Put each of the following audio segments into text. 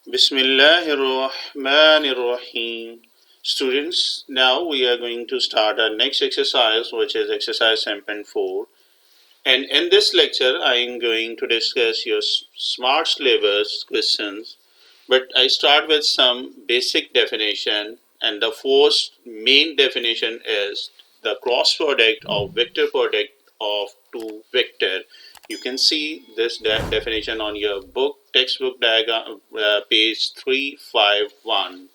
Bismillahirrahmanirrahim. Students, now we are going to start our next exercise, which is exercise 7.4. And in this lecture, I am going to discuss your smart syllabus questions. But I start with some basic definition, and the first main definition is the cross product of vector product of two vector. You can see this definition on your book textbook diagram, page 351.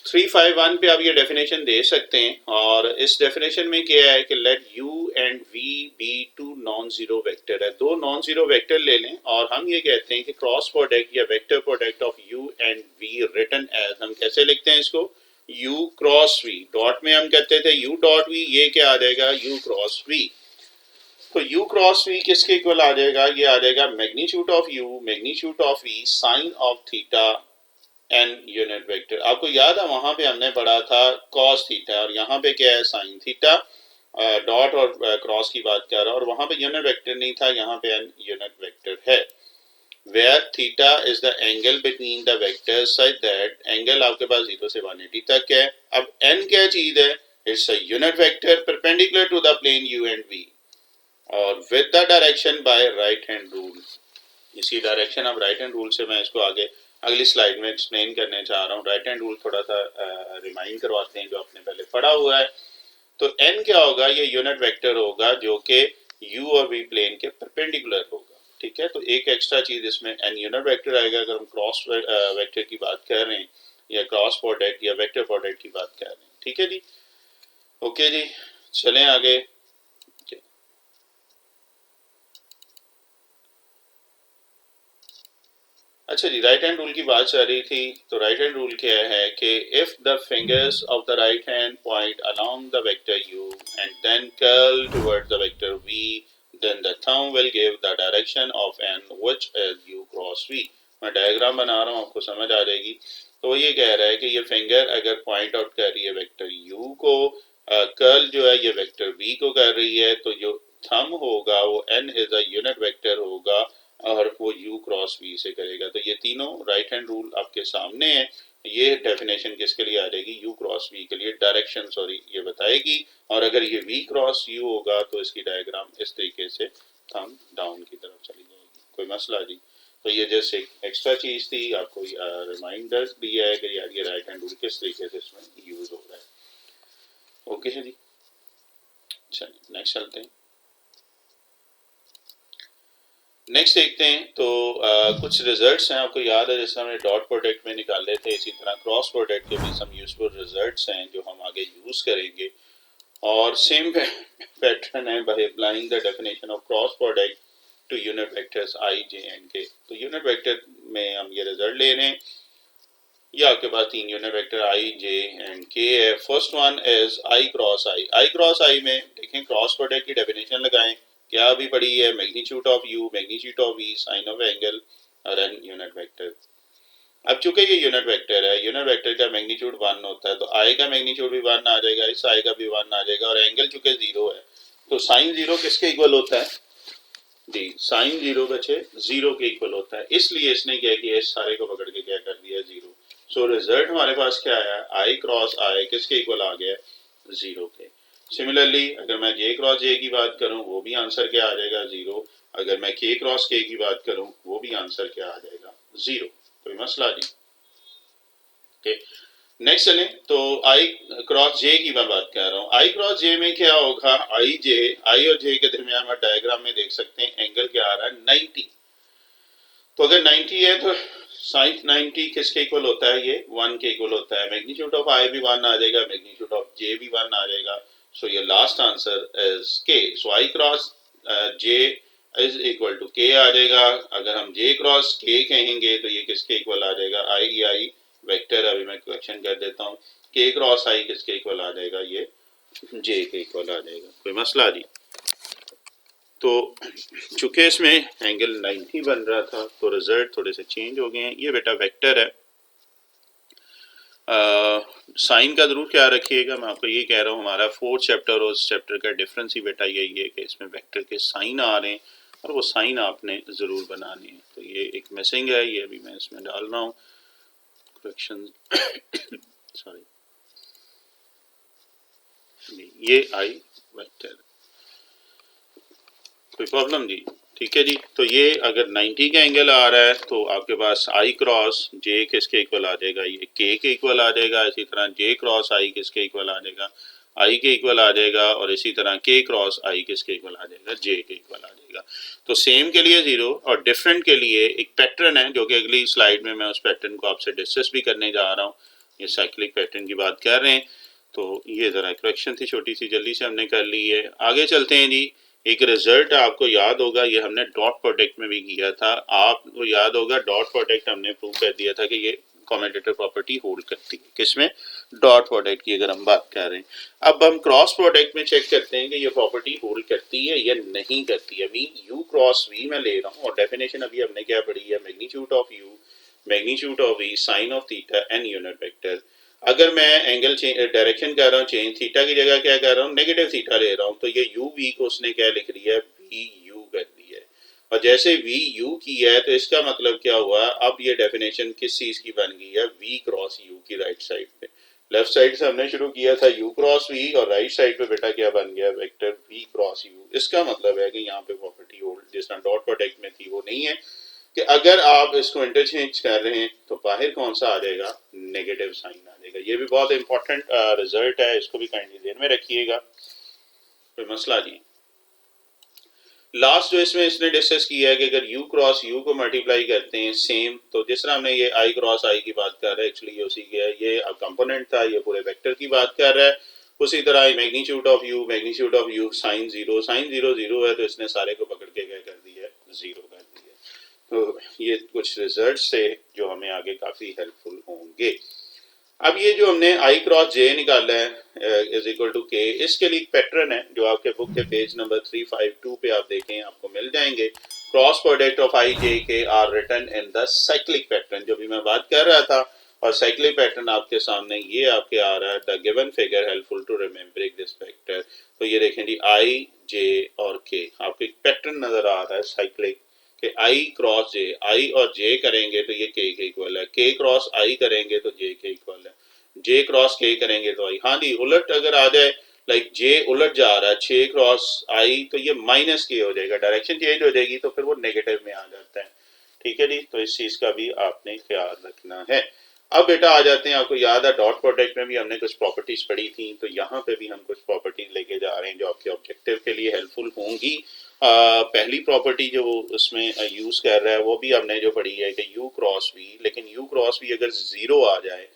351 पे आप ये definition दे सकते हैं और इस definition में क्या है कि let u and v be two non zero vector है। दो नॉन जीरो वेक्टर ले लें और हम ये कहते हैं कि क्रॉस प्रोडक्ट या vector product of u and v written as, हम कैसे लिखते हैं इसको, u क्रॉस v। डॉट में हम कहते थे u डॉट v, ये क्या आ जाएगा u क्रॉस v। तो u क्रॉस v किसके इक्वल आ जाएगा, ये आ जाएगा magnitude of u magnitude of v sine of theta N unit vector. आपको याद है वहां पे हमने पढ़ा था कॉस थीटा और यहाँ पे क्या है साइन थीटा। डॉट और क्रॉस की बात कर रहा हूँ और वहां पे यूनिट वेक्टर नहीं था, यहाँ पे एन यूनिट वेक्टर है। Where theta is the angle between the vectors such that, angle आपके पास 0 से 180 तक है। अब एन क्या चीज है, it's a unit vector perpendicular to the plane u and v और with the direction by right hand rule. इसी डायरेक्शन अब राइट हैंड रूल से मैं इसको आगे अगली स्लाइड में एक्सप्लेन करने चाह रहा हूँ। राइट हैंड रूल थोड़ा सा रिमाइंड करवाते हैं जो आपने पहले पढ़ा हुआ है। तो n क्या होगा, ये यूनिट वेक्टर होगा जो कि u और v प्लेन के परपेंडिकुलर होगा। ठीक है, तो एक एक्स्ट्रा चीज इसमें n यूनिट वेक्टर आएगा अगर हम क्रॉस वेक्टर की बात कर रहे हैं या क्रॉस प्रोडक्ट या वेक्टर प्रोडक्ट की बात कर रहे हैं। ठीक है जी, ओके जी, चलें आगे। अच्छा जी, राइट हैंड रूल की बात चल रही थी। तो राइट हैंड रूल क्या है कि if the fingers of the right hand point along the vector u and then curl towards the vector v, then the thumb will give the direction of n which is u cross v। मैं diagram बना रहा हूँ, आपको समझ आ जाएगी। तो ये कह रहा है कि ये फिंगर अगर पॉइंट आउट कर रही है वेक्टर u को, कर्ल जो है ये वेक्टर v को कर रही है, तो जो थंब होगा वो n is a unit vector होगा और वो u क्रॉस v से करेगा। तो ये तीनों राइट हैंड रूल आपके सामने है। ये डेफिनेशन किसके लिए आ जाएगी, u क्रॉस v के लिए, डायरेक्शन सॉरी ये बताएगी। और अगर ये v क्रॉस u होगा तो इसकी डायग्राम इस तरीके से थंब डाउन की तरफ चली जाएगी। कोई मसला जी। तो ये जस्ट एक एक्स्ट्रा चीज थी, आपको रिमाइंडर दिया है कि यार ये राइट हैंड रूल किस तरीके से इसमें यूज हो रहा है। ओके है जी, चलिए नेक्स्ट चलते हैं। नेक्स्ट देखते हैं। तो कुछ रिजल्ट्स हैं, आपको याद है जैसे हमने डॉट प्रोडक्ट में निकाले थे, इसी तरह क्रॉस प्रोडक्ट के भी सम यूजफुल रिजल्ट्स हैं जो हम आगे यूज करेंगे। और सेम पैटर्न है by applying the definition of cross product to unit vectors I J and K. तो यूनिट वेक्टर में हम ये रिजल्ट ले रहे हैं। ये आपके पास तीन unit vector i J and k है। First one is i cross i. I cross i में देखें क्रॉस प्रोडक्ट की डेफिनेशन लगाएं, क्या अभी पढ़ी है, magnitude of u magnitude of v sine of angle और एन यूनिट वेक्टर। अब चूंकि ये यूनिट वेक्टर है, यूनिट वेक्टर का मैग्नीट्यूड 1 होता है, तो i का मैग्नीट्यूड भी 1 आ जाएगा, इस i का भी 1 आ जाएगा और एंगल चूंकि 0 है तो साइन 0 किसके इक्वल होता है जी, साइन 0 बचे 0 के इक्वल होता है। इसलिए इसने क्या किया, इस सारे को पकड़ के क्या कर दिया 0। सो रिजल्ट हमारे पास क्या आया, i क्रॉस i किसके इक्वल आ गया 0 के। सिमिलरली अगर मैं j क्रॉस j की बात करूं वो भी आंसर क्या आ जाएगा 0। अगर मैं k क्रॉस k की बात करूं वो भी आंसर क्या आ जाएगा 0। कोई मसला नहीं। ओके, नेक्स्ट चलें। तो i क्रॉस j की मैं बात कर रहा हूँ। i क्रॉस j में क्या होगा, i और j के दरमियान आप डायग्राम में देख सकते हैं एंगल क्या आ रहा है 90। तो अगर 90 है तो साइन 90 किसके इक्वल होता है, ये 1 के इक्वल होता है। मैग्नीट्यूड ऑफ i भी 1 आ जाएगा, मैग्नीट्यूड ऑफ j भी 1 आ जाएगा। सो ये last answer is k। So i cross j is equal to k आ जाएगा। अगर हम j क्रॉस k कहेंगे तो ये किसके इक्वल आ जाएगा, i वेक्टर। अभी मैं करेक्शन कर देता हूँ, k क्रॉस i किसके इक्वल आ जाएगा, ये j के इक्वल आ जाएगा। कोई मसला नहीं। तो चूंकि इसमें एंगल 90 बन रहा था तो रिजल्ट थोड़े से चेंज हो गए हैं। ये बेटा वेक्टर है, साइन का जरूर ख्याल रखिएगा। मैं आपको ये कह रहा हूँ हमारा 4th चैप्टर और उस चैप्टर का डिफरेंस ही बेटा यही है कि इसमें वेक्टर के साइन आ रहे हैं और वो साइन आपने ज़रूर बनानी है। तो ये एक मिसिंग है, ये अभी मैं इसमें डाल रहा हूँ करेक्शन सॉरी, ये आई वेक्टर, कोई प्रॉब्लम जी, ठीक है जी। तो ये अगर 90 का एंगल आ रहा है तो आपके पास आई क्रॉस जे किसके इक्वल आ जाएगा, ये के इक्वल आ जाएगा। इसी तरह जे क्रॉस आई किसके इक्वल आ जाएगा, आई के इक्वल आ जाएगा। और इसी तरह के क्रॉस आई किसके इक्वल आ जाएगा, जे के इक्वल आ जाएगा। तो सेम के लिए 0 और डिफरेंट के लिए एक पैटर्न है जो कि अगली स्लाइड में मैं उस पैटर्न को आपसे डिस्कस भी करने जा रहा हूँ। ये साइक्लिक पैटर्न की बात कर रहे हैं। तो ये ज़रा करेक्शन थी छोटी सी, जल्दी से हमने कर ली है। आगे चलते हैं जी। एक रिजल्ट आपको याद होगा, ये हमने डॉट प्रोडक्ट में भी किया था। आपको याद होगा डॉट प्रोडक्ट हमने प्रूव कर दिया था कि ये कॉमेटेटर प्रॉपर्टी होल्ड करती है, किसमें, डॉट प्रोडक्ट की अगर हम बात कर रहे हैं। अब हम क्रॉस प्रोडक्ट में चेक करते हैं कि ये प्रॉपर्टी होल्ड करती है या नहीं करती है। अभी यू क्रॉस वी में ले रहा हूँ और डेफिनेशन अभी हमने क्या पढ़ी है, magnitude of U, magnitude of V, sine of theta and unit vector. अगर मैं एंगल डायरेक्शन कर रहा हूँ चेंज, थीटा की जगह क्या कर रहा हूँ, नेगेटिव थीटा ले रहा हूँ, तो ये यू वी को उसने क्या लिख दिया है, वी यू कर दी है। और जैसे वी यू की है तो इसका मतलब क्या हुआ, अब ये डेफिनेशन किस चीज की बन गई है, वी क्रॉस यू की राइट साइड पे। लेफ्ट साइड से हमने शुरू किया था यू क्रॉस वी और राइट साइड पे बेटा क्या बन गया, वेक्टर वी क्रॉस यू। इसका मतलब है कि यहाँ पे प्रॉपर्टी होल्ड जिस तरह डॉट प्रोडक्ट में थी वो नहीं है, कि अगर आप इसको इंटरचेंज कर रहे हैं तो बाहर कौन सा आ जाएगा, नेगेटिव साइन आ जाएगा। ये भी बहुत इंपॉर्टेंट रिजल्ट है, इसको भी काइंडली ध्यान में रखिएगा, कोई मसला नहीं। लास्ट जो इसमें इसने डिस्कस किया है कि अगर u क्रॉस u को मल्टीप्लाई करते हैं सेम, तो जिस तरह हमने ये i क्रॉस i की बात कर रहा है, एक्चुअली ये उसी के है, ये कंपोनेंट था, ये पूरे वेक्टर की बात कर रहा है। उसी तरह magnitude of u sine zero, sine zero zero है तो इसने सारे को पकड़ के क्या कर दिया है, जीरो कर दिया। तो ये कुछ रिजल्ट्स थे जो हमें आगे काफी हेल्पफुल होंगे। अब ये जो हमने आई क्रॉस जे निकाला है इज इक्वल टू के, इसके लिए एक पैटर्न है जो आपके बुक के पेज नंबर 352 पे आप देखें आपको मिल जाएंगे। Cross product of I J K are written in the cyclic pattern, जो भी मैं बात कर रहा था। और साइक्लिक पैटर्न आपके सामने ये आपके आ रहा है, the given figure helpful to remembering this vector. तो ये देखें जी, आई जे और के, आपको एक पैटर्न नजर आ रहा है साइक्लिक, कि आई क्रॉस जे, आई और जे करेंगे तो ये के इक्वल है, के क्रॉस आई करेंगे तो जे के इक्वल है, जे क्रॉस के करेंगे तो आई। हाँ जी, उलट अगर आ जाए, लाइक जे उलट जा रहा है 6 क्रॉस आई, तो ये माइनस के हो जाएगा, डायरेक्शन चेंज हो जाएगी तो फिर वो नेगेटिव में आ जाता है। ठीक है जी, तो इस चीज का भी आपने ख्याल रखना है। अब बेटा आ जाते हैं, आपको याद है डॉट प्रोडक्ट में भी हमने कुछ प्रॉपर्टीज पढ़ी थी, तो यहाँ पे भी हम कुछ प्रॉपर्टीज लेके जा रहे हैं जो आपके ऑब्जेक्टिव के लिए हेल्पफुल होंगी। पहली प्रॉपर्टी जो उसमें यूज कर रहा है वो भी हमने जो पढ़ी है कि यू क्रॉस वी, लेकिन यू क्रॉस वी अगर जीरो आ जाए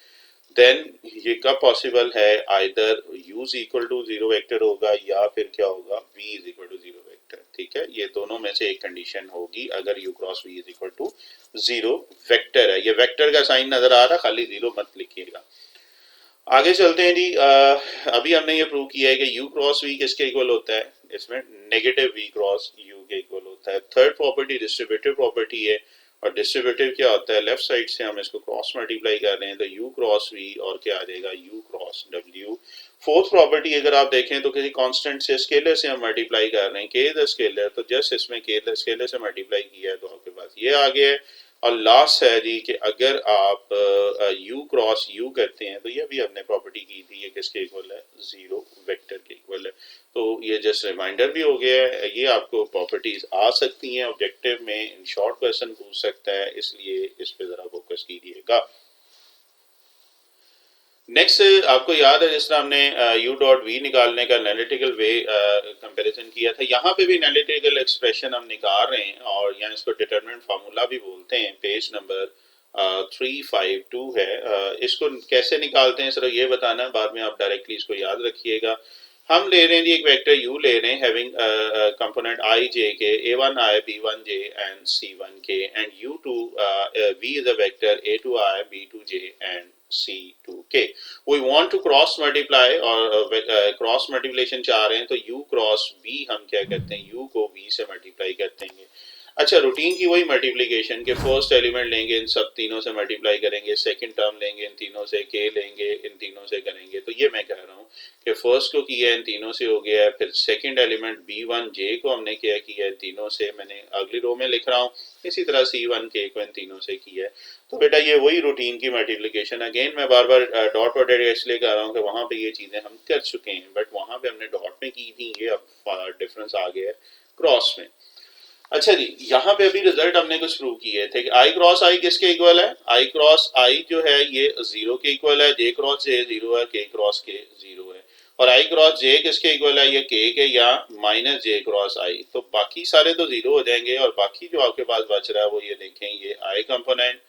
देन ये कब पॉसिबल है, either u is equal to zero vector होगा या फिर क्या होगा, v is equal to zero vector. ठीक है, ये दोनों में से एक कंडीशन होगी अगर u cross v is equal to zero vector है। ये वेक्टर का साइन नजर आ रहा, खाली जीरो मत लिखिएगा। आगे चलते हैं जी। अभी हमने ये प्रूव किया है कि u क्रॉस v किसके इक्वल होता है, इसमें नेगेटिव v क्रॉस u के इक्वल होता है। थर्ड प्रॉपर्टी डिस्ट्रीब्यूटिव प्रॉपर्टी है, और डिस्ट्रीब्यूटिव क्या होता है, लेफ्ट साइड से हम इसको क्रॉस मल्टीप्लाई कर रहे हैं तो u क्रॉस v और क्या आ जाएगा, u cross w। Fourth property अगर आप देखें तो किसी कांस्टेंट से स्केलर से हम मल्टीप्लाई कर रहे हैं, k इज अ स्केलर, तो जस्ट इसमें k स्केलर से मल्टीप्लाई किया है तो आपके पास ये आ गया है। और लास्ट है जी कि अगर आप u क्रॉस u करते हैं तो ये भी हमने प्रॉपर्टी की थी, ये किसके इक्वल है, जीरो वेक्टर के इक्वल है। तो ये जस्ट रिमाइंडर भी हो गया है, ये आपको प्रॉपर्टीज आ सकती हैं ऑब्जेक्टिव में, शॉर्ट क्वेश्चन पूछ सकता है, इसलिए इस पे जरा फोकस कीजिएगा। नेक्स्ट आपको याद है जिस तरह हमने u डॉट v निकालने का एनालिटिकल वे कंपैरिजन किया था, यहाँ पे भी एनालिटिकल एक्सप्रेशन हम निकाल रहे हैं और यहाँ इसको डिटरमिनेंट फार्मूला भी बोलते हैं, पेज नंबर 352 है। इसको कैसे निकालते हैं सिर्फ ये बताना है, बाद में आप डायरेक्टली इसको याद रखिएगा। हम ले रहे हैं जी एक वेक्टर u ले रहे हैं हैविंग कंपोनेंट i j के, a1i b1j and c1k, and u2 v is a vector a2i b2j and c2k। we want to cross multiply और क्रॉस मल्टीप्लिकेशन चाह रहे हैं तो u क्रॉस v हम क्या करते हैं, u को v से मल्टीप्लाई करते हैं। अच्छा, रूटीन की वही मल्टीप्लिकेशन के फर्स्ट एलिमेंट लेंगे, इन सब तीनों से मल्टीप्लाई करेंगे, सेकंड टर्म लेंगे, इन तीनों से के लेंगे, इन तीनों से करेंगे। तो ये मैं कह रहा हूँ कि फर्स्ट को किया इन तीनों से हो गया है, फिर सेकंड एलिमेंट B1 J को हमने क्या किया है, तीनों से, मैंने अगली रो में लिख रहा हूँ। इसी तरह C1 K को इन तीनों से किया है। तो बेटा ये वही रूटीन की मल्टीप्लिकेशन। अगेन मैं बार बार डॉट प्रोडक्ट इसलिए कह रहा हूँ कि वहाँ पे ये चीज़ें हम कर चुके हैं, बट वहाँ पे हमने डॉट में की थी, ये अब डिफरेंस आ गया है क्रॉस में। अच्छा जी, यहाँ पे अभी रिजल्ट हमने कुछ प्रूव किए थे कि आई क्रॉस आई किसके इक्वल है, आई क्रॉस आई जो है ये 0 के इक्वल है, जे क्रॉस जे 0 है, के क्रॉस के 0 है, और आई क्रॉस जे किसके इक्वल है, ये के या माइनस जे क्रॉस आई। तो बाकी सारे तो 0 हो जाएंगे, और बाकी जो आपके पास बच रहा है वो ये देखें, ये आई कंपोनेंट,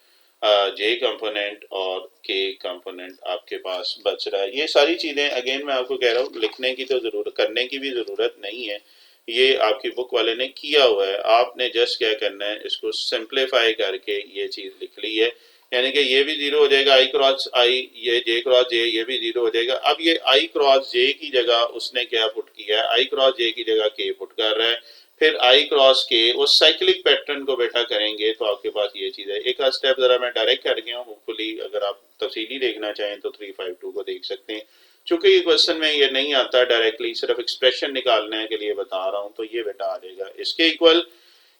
जे कंपोनेंट और के कंपोनेंट आपके पास बच रहा है। ये सारी चीजें अगेन मैं आपको कह रहा हूँ, लिखने की तो जरूरत, करने की भी जरूरत नहीं है, ये आपकी बुक वाले ने किया हुआ है। आपने जस्ट क्या करना है, इसको सिंप्लीफाई करके ये चीज लिख ली है, यानी कि ये भी 0 हो जाएगा, आई क्रॉस आई, ये जे क्रॉस जे, ये भी 0 हो जाएगा। अब ये आई क्रॉस जे की जगह उसने क्या पुट किया है, आई क्रॉस जे की जगह के पुट कर रहा है, फिर आई क्रॉस के, वो साइक्लिक पैटर्न को बेटा करेंगे तो आपके पास ये चीज है। एक आध स्टेप जरा मैं डायरेक्ट कर गया हूँ, होपफुली अगर आप तफसीली देखना चाहें तो 352 को देख सकते हैं। चूंकि ये क्वेश्चन में ये नहीं आता डायरेक्टली, सिर्फ एक्सप्रेशन निकालने के लिए बता रहा हूँ, तो ये बेटा आ जाएगा इसके इक्वल।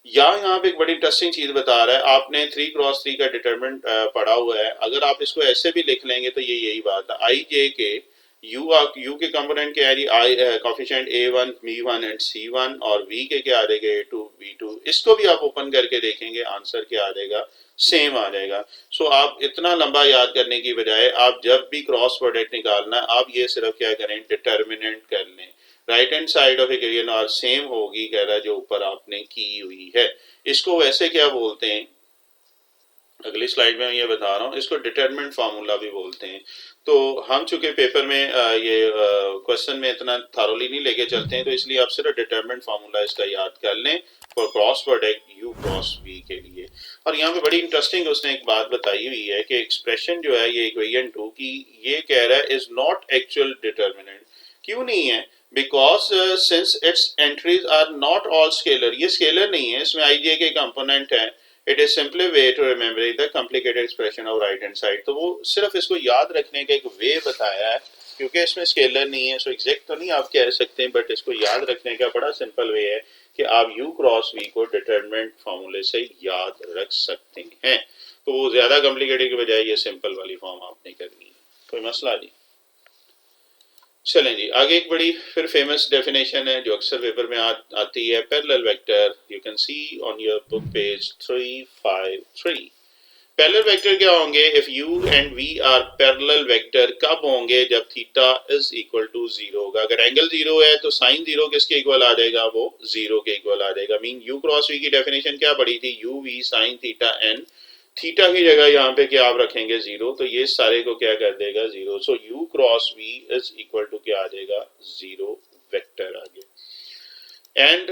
या यहाँ पे एक बड़ी इंटरेस्टिंग चीज बता रहा है, आपने 3 क्रॉस 3 का डिटरमिनेंट पढ़ा हुआ है, अगर आप इसको ऐसे भी लिख लेंगे तो ये यही बात है, आई जे के यू के कंपोनेंट क्या है जी, आई coefficient A1 B1 and C1, और V के क्या आ जाएगा A2 B2। इसको भी आप ओपन करके देखेंगे, आंसर क्या आ जाएगा, सेम आ जाएगा। सो आप इतना लंबा याद करने की बजाय आप जब भी क्रॉस प्रोडक्ट निकालना, आप ये सिर्फ क्या करें, डिटर्मिनेंट कर लें, right hand side of equation और सेम होगी कह रहा है जो ऊपर आपने की हुई है। इसको वैसे क्या बोलते हैं, अगली स्लाइड में मैं ये बता रहा हूँ, इसको डिटरमिनेंट फार्मूला भी बोलते हैं। तो हम चूंकि पेपर में ये क्वेश्चन में इतना थारोली नहीं लेके चलते हैं, तो इसलिए आप सिर्फ डिटरमिनेंट फार्मूला इसका याद कर लें for cross product U cross V के लिए। और यहाँ पे बड़ी इंटरेस्टिंग उसने एक बात बताई हुई है कि एक्सप्रेशन जो है ये इक्वेशन 2 की, ये कह रहा है इज नॉट एक्चुअल डिटरमिनेंट। क्यों नहीं है, because since its entries are not all scalar, ये स्केलर नहीं है, इसमें आई जे के कंपोनेंट है। It is simply way to remember the complicated expression of right hand side. तो वो सिर्फ इसको याद रखने का एक वे बताया है, क्योंकि इसमें स्केलर नहीं है, सो एग्जैक्ट तो नहीं आप कह सकते, बट इसको याद रखने का बड़ा सिंपल वे है कि आप u क्रॉस v को डिटरमिनेंट फॉर्मूले से याद रख सकते हैं। तो वो ज्यादा कॉम्प्लिकेटेड के बजाय ये सिंपल वाली फॉर्म आपने करनी है। कोई मसला नहीं। चलें जी आगे, एक बड़ी फिर फेमस डेफिनेशन है जो अक्सर पेपर में आती है, parallel vector. You can see on your book page 353। Parallel vector क्या होंगे, if u and v are parallel vector, कब होंगे, जब थीटा इज इक्वल टू 0 होगा। अगर एंगल 0 है तो साइन 0 किसके इक्वल आ जाएगा, वो 0 के इक्वल आ जाएगा। मीन u क्रॉस v की डेफिनेशन क्या पड़ी थी, u v sine theta n, theta की जगह यहाँ पे क्या आप रखेंगे 0, तो ये सारे को क्या कर देगा 0। So u cross v is equal to क्या आ जाएगा, 0 वेक्टर आ गया। एंड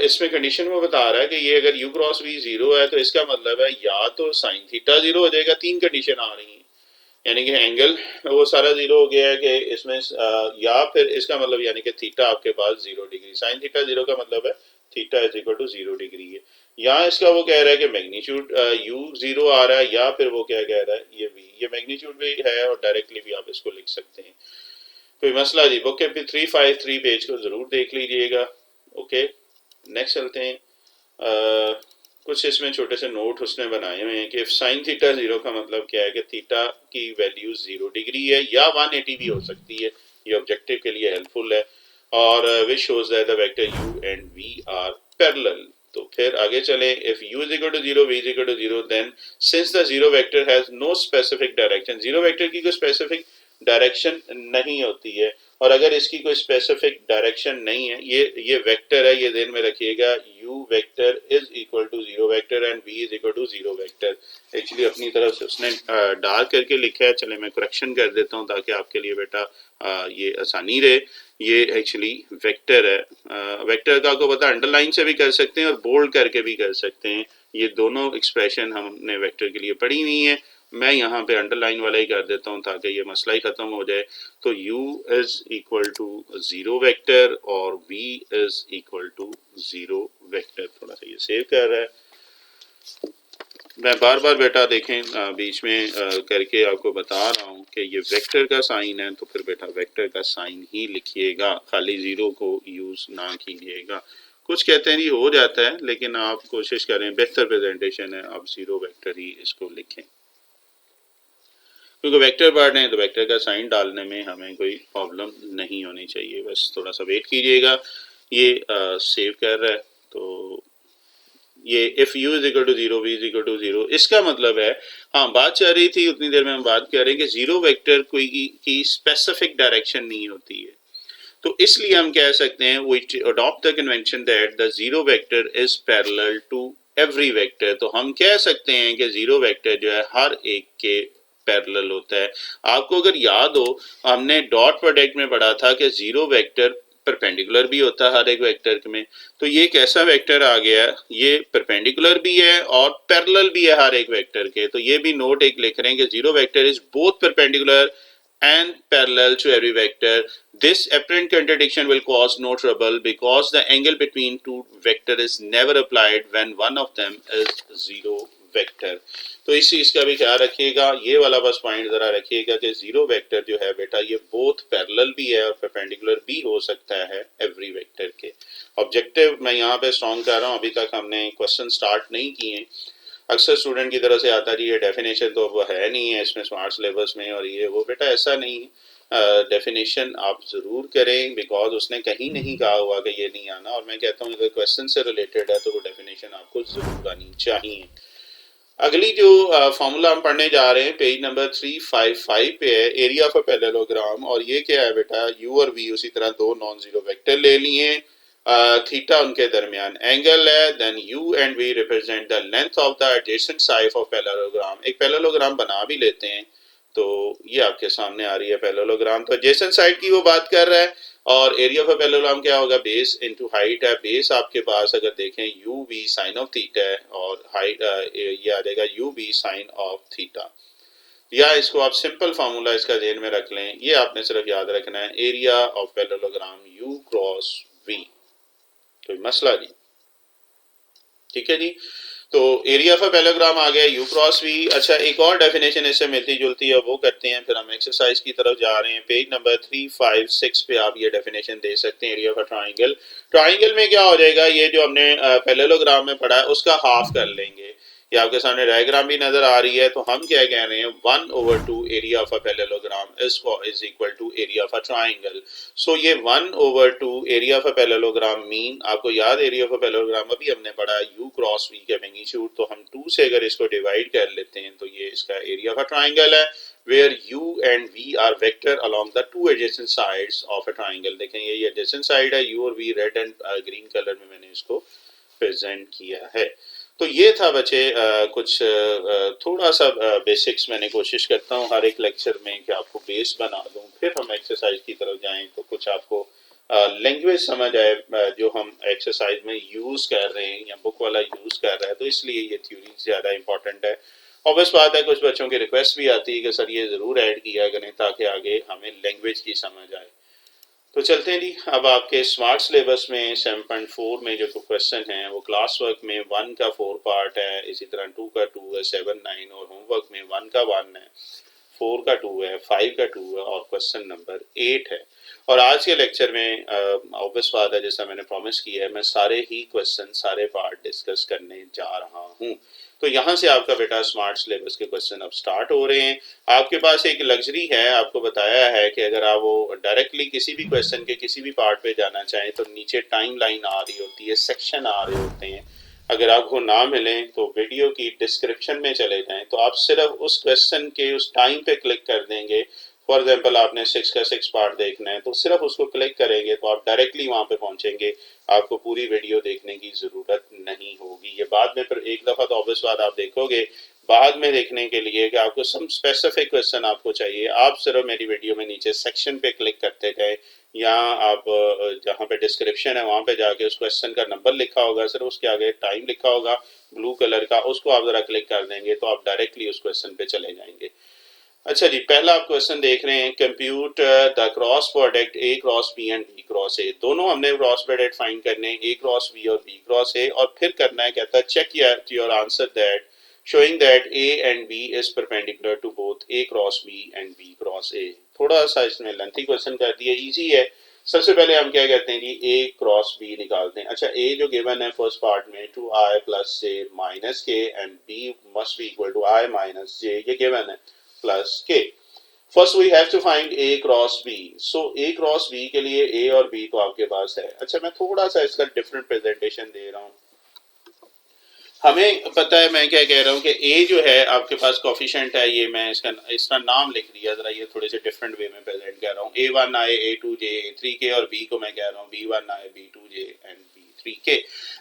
इसमें कंडीशन वो बता रहा है कि ये अगर u क्रॉस v 0 है तो इसका मतलब है या तो साइन थीटा 0 हो जाएगा, तीन कंडीशन आ रही हैं, यानी कि एंगल वो सारा 0 हो गया है कि इसमें या फिर इसका मतलब यानी कि थीटा आपके पास 0 डिग्री, साइन थीटा 0 का मतलब है theta is equal to 0 degree है। यहाँ इसका वो कह रहा है कि मैग्नीट्यूड u 0 आ रहा है, या फिर वो क्या कह रहा है, ये v, ये मैग्नीट्यूड भी है और डायरेक्टली भी आप इसको लिख सकते हैं। कोई मसला जी, बुक के 353 पेज को जरूर देख लीजिएगा। ओके नेक्स्ट चलते हैं। कुछ इसमें छोटे से नोट उसने बनाए हुए हैं कि साइन थीटा 0 का मतलब क्या है कि थीटा की वैल्यू 0 डिग्री है या 180 भी हो सकती है, ये ऑब्जेक्टिव के लिए हेल्पफुल है, और which shows that the vector u and v are parallel. तो फिर आगे चलें, if u is equal to 0 v is equal to 0 then since the zero vector has no specific direction, zero vector की कोई specific direction नहीं होती है, और अगर इसकी कोई स्पेसिफिक डायरेक्शन नहीं है, ये वेक्टर है, ये ध्यान में रखिएगा, u vector is equal to 0 vector and v is equal to 0 vector. Actually अपनी तरफ से उसने डार्क करके लिखा है, चले मैं करेक्शन कर देता हूँ ताकि आपके लिए बेटा ये आसानी रहे। ये एक्चुअली वेक्टर है, वेक्टर का आपको पता अंडरलाइन से भी कर सकते हैं और बोल्ड करके भी कर सकते हैं, ये दोनों एक्सप्रेशन हमने वेक्टर के लिए पढ़ी हुई है। मैं यहाँ पे अंडरलाइन वाला ही कर देता हूँ ताकि ये मसला ही खत्म हो जाए। तो u is equal to 0 vector और v is equal to 0 vector. थोड़ा सा ये सेव कर रहा है। मैं बार बार बेटा देखें बीच में करके आपको बता रहा हूँ कि ये वेक्टर का साइन है, तो फिर बेटा वेक्टर का साइन ही लिखिएगा, खाली ज़ीरो को यूज़ ना कीजिएगा। कुछ कहते हैं जी हो जाता है, लेकिन आप कोशिश करें, बेहतर प्रेजेंटेशन है, आप ज़ीरो वेक्टर ही इसको लिखें, क्योंकि वेक्टर पढ़ रहे हैं तो वेक्टर का साइन डालने में हमें कोई प्रॉब्लम नहीं होनी चाहिए। बस थोड़ा सा वेट कीजिएगा। ये सेव कर रहा है, तो ये if u is equal to zero v is equal to zero, इसका मतलब है, हाँ बात चल रही थी उतनी देर में हम बात कर रहे हैं कि जीरो वेक्टर कोई की स्पेसिफिक डायरेक्शन नहीं होती है, तो इसलिए हम कह सकते हैं we adopt the convention that the zero vector is parallel to every vector. तो हम कह सकते हैं कि जीरो वेक्टर जो है हर एक के पैरेलल होता है। आपको अगर याद हो, हमने डॉट प्रोडक्ट में पढ़ा था कि जीरो वेक्टर परपेंडिकुलर भी होता है हर एक वेक्टर में। तो ये कैसा वेक्टर आ गया, ये परपेंडिकुलर भी है और पैरेलल भी है हर एक वेक्टर के। तो ये भी नोट एक लिख रहे हैं कि zero vector is both perpendicular and parallel to every vector. This apparent contradiction will cause no trouble because the angle between two vector is never applied when one of them is zero vector. तो इस चीज का भी ख्याल रखिएगा, ये वाला बस पॉइंट जरा रखिएगा कि जीरो वेक्टर जो है बेटा ये बोथ पैरेलल भी है और परपेंडिकुलर भी हो सकता है एवरी वेक्टर के। ऑब्जेक्टिव मैं यहाँ पे स्ट्रॉन्ग कर रहा हूँ, अभी तक हमने क्वेश्चन स्टार्ट नहीं किए। अक्सर स्टूडेंट की तरफ से आता है जी ये डेफिनेशन तो वो है नहीं है इसमें स्मार्ट सिलेबस में, और ये वो, बेटा ऐसा नहीं है। डेफिनेशन आप ज़रूर करें, बिकॉज उसने कहीं नहीं कहा हुआ कि ये नहीं आना, और मैं कहता हूँ अगर क्वेश्चन से रिलेटेड है तो वो डेफिनेशन आपको ज़रूर आनी चाहिए। अगली जो फॉर्मूला हम पढ़ने जा रहे हैं पेज नंबर 355 पे है, एरिया ऑफ अ पैरेललोग्राम। और ये क्या है बेटा, यू और वी उसी तरह दो नॉन जीरो वेक्टर ले लिए, थीटा उनके दरमियान एंगल है, then U and V represent the length of the adjacent side of parallelogram. एक पैरेललोग्राम बना भी लेते हैं, तो ये आपके सामने आ रही है पैरेललोग्राम। तो एडजेसेंट साइड की वो बात कर रहा है, और एरिया ऑफ पैरेललोग्राम क्या होगा, बेस इनटू हाइट है। बेस आपके पास अगर देखें U V sine of theta है, और हाइट ये आ जाएगा U V sine of theta. या इसको आप सिंपल फार्मूला इसका जेन में रख लें, ये आपने सिर्फ याद रखना है, area of parallelogram U cross V. कोई मसला नहीं, ठीक है जी। तो एरिया ऑफ पैरेललोग्राम आ गया यू क्रॉस वी। अच्छा, एक और डेफिनेशन इससे मिलती जुलती है, वो करते हैं, फिर हम एक्सरसाइज की तरफ जा रहे हैं। पेज नंबर 356 पे आप ये डेफिनेशन दे सकते हैं एरिया ऑफ ट्राइंगल। ट्राइंगल में क्या हो जाएगा, ये जो हमने पैरेललोग्राम में पढ़ा है उसका हाफ कर लेंगे। ये आपके सामने डायग्राम भी नजर आ रही है। तो हम क्या कह रहे हैं, 1/2 area of a parallelogram is equal to area of a triangle. So ये 1/2 area of a parallelogram mean, आपको याद एरिया ऑफ अ पैरेललोग्राम अभी हमने पढ़ा u क्रॉस v का मैग्नीट्यूड, तो हम 2 से अगर इसको डिवाइड कर लेते हैं तो ये इसका एरिया ऑफ अ ट्राइंगल है, where u and v are vector along the two adjacent sides of a triangle। देखें ये adjacent side है, u और v red and green colour में मैंने इसको प्रेजेंट किया है। तो ये था बच्चे कुछ थोड़ा सा बेसिक्स मैंने कोशिश करता हूँ हर एक लेक्चर में कि आपको बेस बना दूँ, फिर हम एक्सरसाइज की तरफ जाएं तो कुछ आपको लैंग्वेज समझ आए जो हम एक्सरसाइज में यूज़ कर रहे हैं या बुक वाला यूज़ कर रहा है। तो इसलिए ये थ्योरी ज़्यादा इंपॉर्टेंट है। ऑब्वियस बात है कुछ बच्चों की रिक्वेस्ट भी आती है कि सर ये ज़रूर ऐड किया करें ताकि आगे हमें लैंग्वेज की समझ आए। तो चलते हैं जी, अब आपके स्मार्ट सिलेबस में 7.4 में जो क्वेश्चन है वो क्लास वर्क में 1 का 4 पार्ट है, इसी तरह 2 का 2 है, 7, 9, और होमवर्क में 1 का 1 है, 4 का 2 है, 5 का 2 है, और क्वेश्चन नंबर 8 है। और आज के लेक्चर में ऑब्वियस बात है, जैसा मैंने प्रॉमिस किया है, मैं सारे ही क्वेश्चन सारे पार्ट डिस्कस करने जा रहा हूँ। तो यहाँ से आपका बेटा स्मार्ट सिलेबस के क्वेश्चन अब स्टार्ट हो रहे हैं। आपके पास एक लग्जरी है, आपको बताया है कि अगर आप वो डायरेक्टली किसी भी क्वेश्चन के किसी भी पार्ट पे जाना चाहें तो नीचे टाइम लाइन आ रही होती है, सेक्शन आ रहे होते हैं। अगर आपको ना मिले तो वीडियो की डिस्क्रिप्शन में चले जाएं, तो आप सिर्फ उस क्वेश्चन के उस टाइम पे क्लिक कर देंगे। फॉर एग्जाम्पल आपने 6 का 6 पार्ट देखना है, तो सिर्फ उसको क्लिक करेंगे तो आप डायरेक्टली वहां पे पहुंचेंगे, आपको पूरी वीडियो देखने की जरूरत नहीं होगी। ये बाद में फिर एक दफा तो ऑब्वियस बात आप देखोगे, बाद में देखने के लिए कि आपको सम स्पेसिफिक क्वेश्चन आपको चाहिए, आप सिर्फ मेरी वीडियो में नीचे सेक्शन पे क्लिक करते गए, या आप जहाँ पे डिस्क्रिप्शन है वहां पे जाके उस क्वेश्चन का नंबर लिखा होगा, सिर्फ उसके आगे टाइम लिखा होगा ब्लू कलर का, उसको आप जरा क्लिक कर देंगे तो आप डायरेक्टली उस क्वेश्चन पे चले जाएंगे। अच्छा जी, पहला आप क्वेश्चन देख रहे हैं, compute the cross product A cross B and B cross A. दोनों हमने क्रॉस प्रोडक्ट फाइंड करने हैं, ए क्रॉस बी और बी क्रॉस ए, और फिर करना है, कहता है check your answer that showing that A and B is perpendicular to both A cross B and B cross A. थोड़ा सा इसमें लेंथी क्वेश्चन कर दिया, इजी है। सबसे पहले हम क्या कहते हैं जी, ए क्रॉस बी निकालते हैं। अच्छा, ए जो गिवन है फर्स्ट पार्ट में 2i plus j minus k and b must be equal to i minus j, ये गिवन है, plus k. First we have to find A cross b. So a cross b के लिए ए और B तो आपके पास है। अच्छा, मैं थोड़ा सा इसका डिफरेंट प्रेजेंटेशन दे रहा हूँ। हमें पता है, मैं क्या कह रहा हूँ कि ए जो है आपके पास कोफिशिएंट है, ये मैं इसका नाम लिख दिया, जरा ये थोड़े से डिफरेंट वे में प्रेजेंट कर रहा हूँ। A1 आए, A2 जे, A3 के, और बी को मैं कह रहा हूँ B1 आए, B2 जे एंड B3 के।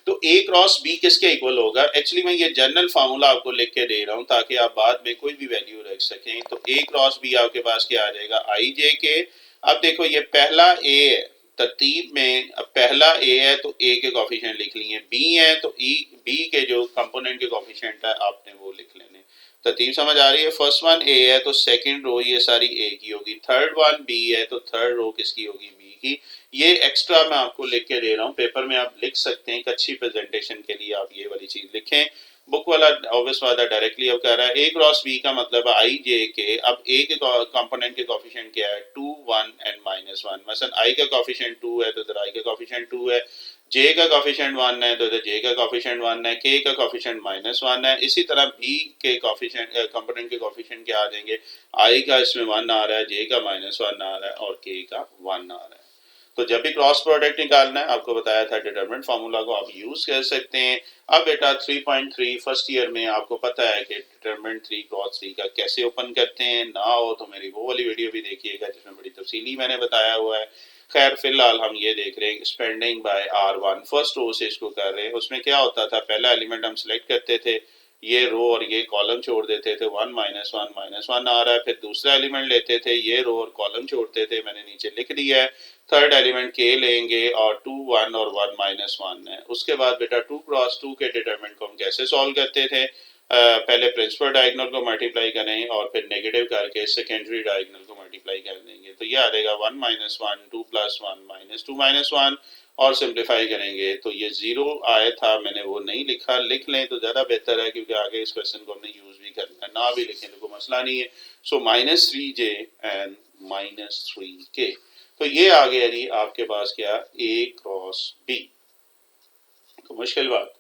तो ए क्रॉस बी किसके इक्वल होगा? एक्चुअली मैं ये जनरल फार्मूला आपको लिख के दे रहा हूँ ताकि आप बाद में कोई भी वैल्यू रख सकें। तो ए क्रॉस बी आपके पास क्या आ जाएगा? आई जे के। अब देखो, ये पहला ए है तरतीब में, अब पहला ए है तो ए के कॉफिशिएंट लिख लिए, बी है तो ई बी के जो कंपोनेंट के कॉफिशिएंट है आपने वो लिख लेने। तरतीब समझ आ रही है? फर्स्ट वन ए है तो सेकंड रो ये सारी ए की होगी, थर्ड वन बी है तो थर्ड रो किसकी होगी? बी की। ये एक्स्ट्रा मैं आपको लिख के दे रहा हूँ, पेपर में आप लिख सकते हैं, एक अच्छी प्रेजेंटेशन के लिए आप ये वाली चीज लिखें। बुक वाला ऑब्वियस वाला डायरेक्टली अब कह रहा है ए क्रॉस बी का मतलब आई जे के। अब ए के कंपोनेंट के कोफिशिएंट क्या है? 2 1 एंड -1। मसलन आई का कोफिशिएंट 2 है तो इधर आई का कोफिशिएंट 2 है, जे का कोफिशिएंट 1 है तो इधर जे का कोफिशिएंट 1 है, के का कोफिशिएंट -1 है। इसी तरह बी के कोफिशिएंट कंपोनेंट के कोफिशिएंट क्या आ जाएंगे? आई का इसमें 1 आ रहा है, जे का -1 आ रहा है, और के का 1 आ रहा है। तो जब भी क्रॉस प्रोडक्ट निकालना है, आपको बताया था डिटरमिनेंट फार्मूला को आप यूज कर सकते हैं। अब बेटा 3.3 फर्स्ट ईयर में आपको पता है कि डिटरमिनेंट 3 क्रॉस 3 का कैसे ओपन करते हैं। ना हो तो मेरी वो वाली वीडियो भी देखिएगा जिसमें बड़ी तफसीली मैंने बताया हुआ है। खैर फिलहाल हम ये देख रहे हैं spending bye R1, first row से इसको कर रहे हैं। उसमें क्या होता था, पहला एलिमेंट हम सिलेक्ट करते थे, ये रो और ये कॉलम छोड़ देते थे, 1 -1 -1 आ रहा है। फिर दूसरा एलिमेंट लेते थे, ये रो और कॉलम छोड़ते थे, मैंने नीचे लिख दिया है। थर्ड एलिमेंट के लेंगे और 2 1 और 1 -1 है। उसके बाद बेटा 2 क्रॉस 2 के डिटरमिनेंट को हम कैसे सॉल्व करते थे? पहले प्रिंसिपल डायगोनल को मल्टीप्लाई करें और फिर नेगेटिव करके सेकेंडरी डायगोनल को मल्टीप्लाई कर देंगे, तो ये आ जाएगा 1 -1 2 + 1 -2 -1, और सिंप्लीफाई करेंगे तो ये 0 आया था, मैंने वो नहीं लिखा, लिख लें तो ज़्यादा बेहतर है क्योंकि आगे इस क्वेश्चन को हमने यूज भी करना है। ना भी लिखें तो कोई मसला नहीं है। सो -3j एंड -3k। तो ये आ गया जी आपके पास क्या? ए क्रॉस बी। तो मुश्किल बात।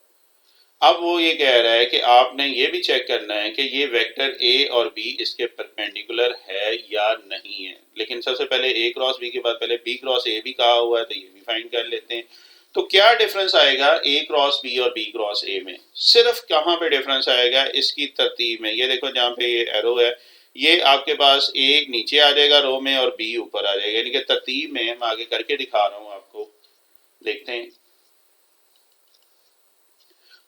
अब वो ये कह रहा है कि आपने ये भी चेक करना है कि ये वेक्टर ए और बी इसके परपेंडिकुलर है या नहीं है। लेकिन सबसे पहले ए क्रॉस बी के बाद पहले बी क्रॉस ए भी कहा हुआ है, तो ये भी फाइंड कर लेते हैं। तो क्या डिफरेंस आएगा ए क्रॉस बी और बी क्रॉस ए में? सिर्फ कहाँ पे डिफरेंस आएगा? इसकी तरतीब में। ये देखो जहाँ पे ये एरो है, ये आपके पास ए नीचे आ जाएगा रो में और बी ऊपर आ जाएगा, यानी कि तरतीब में मैं आगे करके दिखा रहा हूँ आपको, देखते हैं।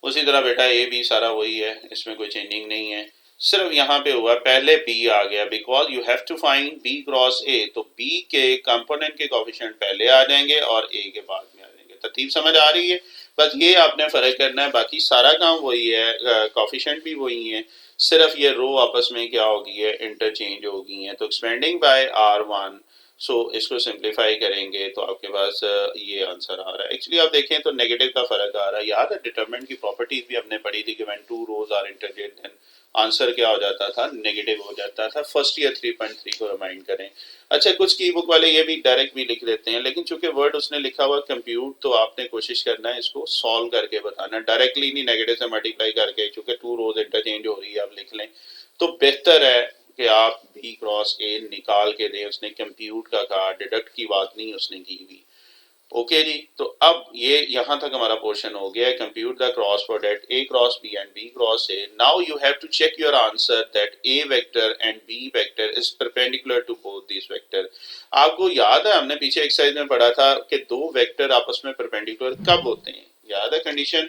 उसी तरह बेटा ए बी सारा वही है, इसमें कोई चेंजिंग नहीं है। सिर्फ यहाँ पे हुआ पहले बी आ गया, because you have to find B cross A, तो बी के कंपोनेंट के कोफिशिएंट पहले आ जाएंगे और ए के बाद में आ जाएंगे। तरतीब समझ आ रही है? बस ये आपने फर्क करना है, बाकी सारा काम वही है, कोफिशिएंट भी वही है, सिर्फ ये रो आपस में क्या होगी है, इंटरचेंज होगी है। तो एक्सपेंडिंग बाय R1, सो इसको सिंप्लीफाई करेंगे तो आपके पास ये आंसर आ रहा है। एक्चुअली आप देखें तो नेगेटिव का फर्क आ रहा है। याद है डिटरमिनेंट की प्रॉपर्टीज भी हमने पढ़ी थी कि when two rows are interchange then answer क्या हो जाता था? नेगेटिव हो जाता था। फर्स्ट ईयर 3.3 को रिमाइंड करें। अच्छा, कुछ की बुक वाले ये भी डायरेक्ट भी लिख देते हैं, लेकिन चूंकि वर्ड उसने लिखा हुआ कंप्यूट, तो आपने कोशिश करना है इसको सॉल्व करके बताना, डायरेक्टली नहीं, नेगेटिव से मल्टीप्लाई करके, चूंकि टू रोज इंटरचेंज हो रही है, आप लिख लें तो बेहतर है कि आप बी क्रॉस ए निकाल के दें। उसने कंप्यूट का कहा, डिडक्ट की बात नहीं उसने की हुई। ओके जी, तो अब ये यहाँ तक हमारा पोर्शन हो गया है। Compute the cross product A cross B and B cross A. Now you have to check your answer that A vector and B vector is perpendicular to both this vector. आपको याद है हमने पीछे exercise में पढ़ा था कि दो वेक्टर आपस में परपेंडिकुलर कब होते हैं? याद है कंडीशन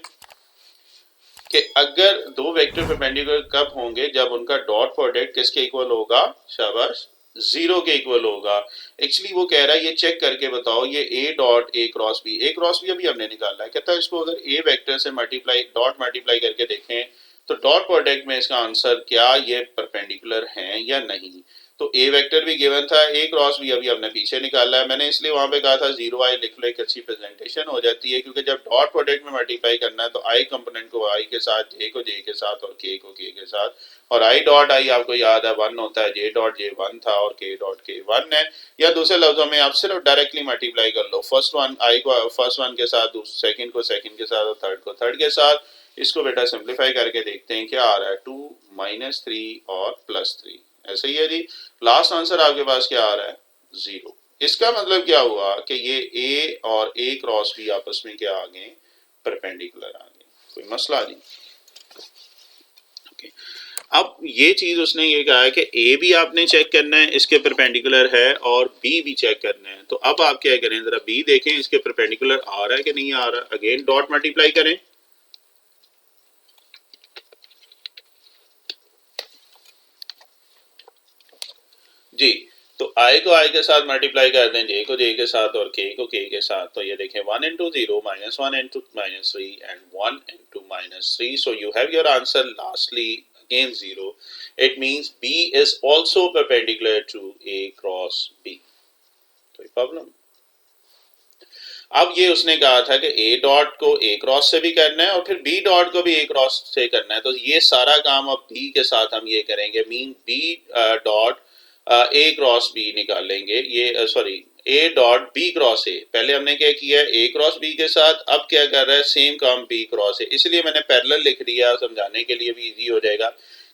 कि अगर दो वेक्टर परपेंडिकुलर कब होंगे? जब उनका डॉट प्रोडक्ट किसके इक्वल होगा? शाबाश, 0 के इक्वल होगा। एक्चुअली वो कह रहा है ये चेक करके बताओ, ये A dot A cross B, A cross B अभी हमने निकालना है। कहता है इसको अगर ए वेक्टर से मल्टीप्लाई डॉट मल्टीप्लाई करके देखें तो डॉट प्रोडक्ट में इसका आंसर क्या ये परपेंडिकुलर हैं या नहीं। तो ए वेक्टर भी गिवन था, ए क्रॉस भी अभी हमने पीछे निकाला है। मैंने इसलिए वहां पे कहा था 0 i लिख लो, एक अच्छी प्रेजेंटेशन हो जाती है, क्योंकि जब डॉट प्रोडक्ट में मल्टीप्लाई करना है तो आई कंपोनेंट को आई के साथ, जे को जे के साथ और के को के साथ, और आई डॉट आई आपको याद है 1 होता है, जे डॉट जे 1 था और के डॉट के 1 है। या दूसरे लफ्जों में आप सिर्फ डायरेक्टली मल्टीप्लाई कर लो, फर्स्ट वन आई को फर्स्ट वन के साथ, सेकंड को सेकंड के साथ और थर्ड को थर्ड के साथ। इसको बेटा सिंप्लीफाई करके देखते हैं क्या आ रहा है, 2 -3 और +3, ऐसे ही है जी। लास्ट आंसर आपके पास क्या आ रहा है, 0। इसका मतलब क्या हुआ कि ये ए और ए क्रॉस भी आपस में क्या आ गए, परपेंडिकुलर आ गए, कोई मसला नहीं। okay. अब ये चीज उसने ये कहा है कि ए भी आपने चेक करना है, इसके परपेंडिकुलर है, और बी भी चेक करना है। तो अब आप क्या करें, जरा बी देखें इसके परपेंडिकुलर आ रहा है कि नहीं आ रहा। अगेन डॉट मल्टीप्लाई करें जी। तो i को i के साथ मल्टीप्लाई कर दें, j को j के साथ और k को k के साथ। तो ये देखें 1 into 0 -1 into -3 and 1 into -3, so you have your answer lastly again 0. It means b is also perpendicular to a cross b. कोई प्रॉब्लम। अब ये उसने कहा था कि a डॉट को a क्रॉस से भी करना है और फिर b डॉट को भी a क्रॉस से करना है। तो ये सारा काम अब b के साथ हम ये करेंगे, mean b dot a cross b निकालेंगे, ये sorry a dot b cross a। पहले हमने क्या किया, a क्रॉस b के साथ, अब क्या कर रहा है, सेम काम b क्रॉस a। इसलिए मैंने पैरेलल लिख दिया, समझाने के लिए भी इजी हो जाएगा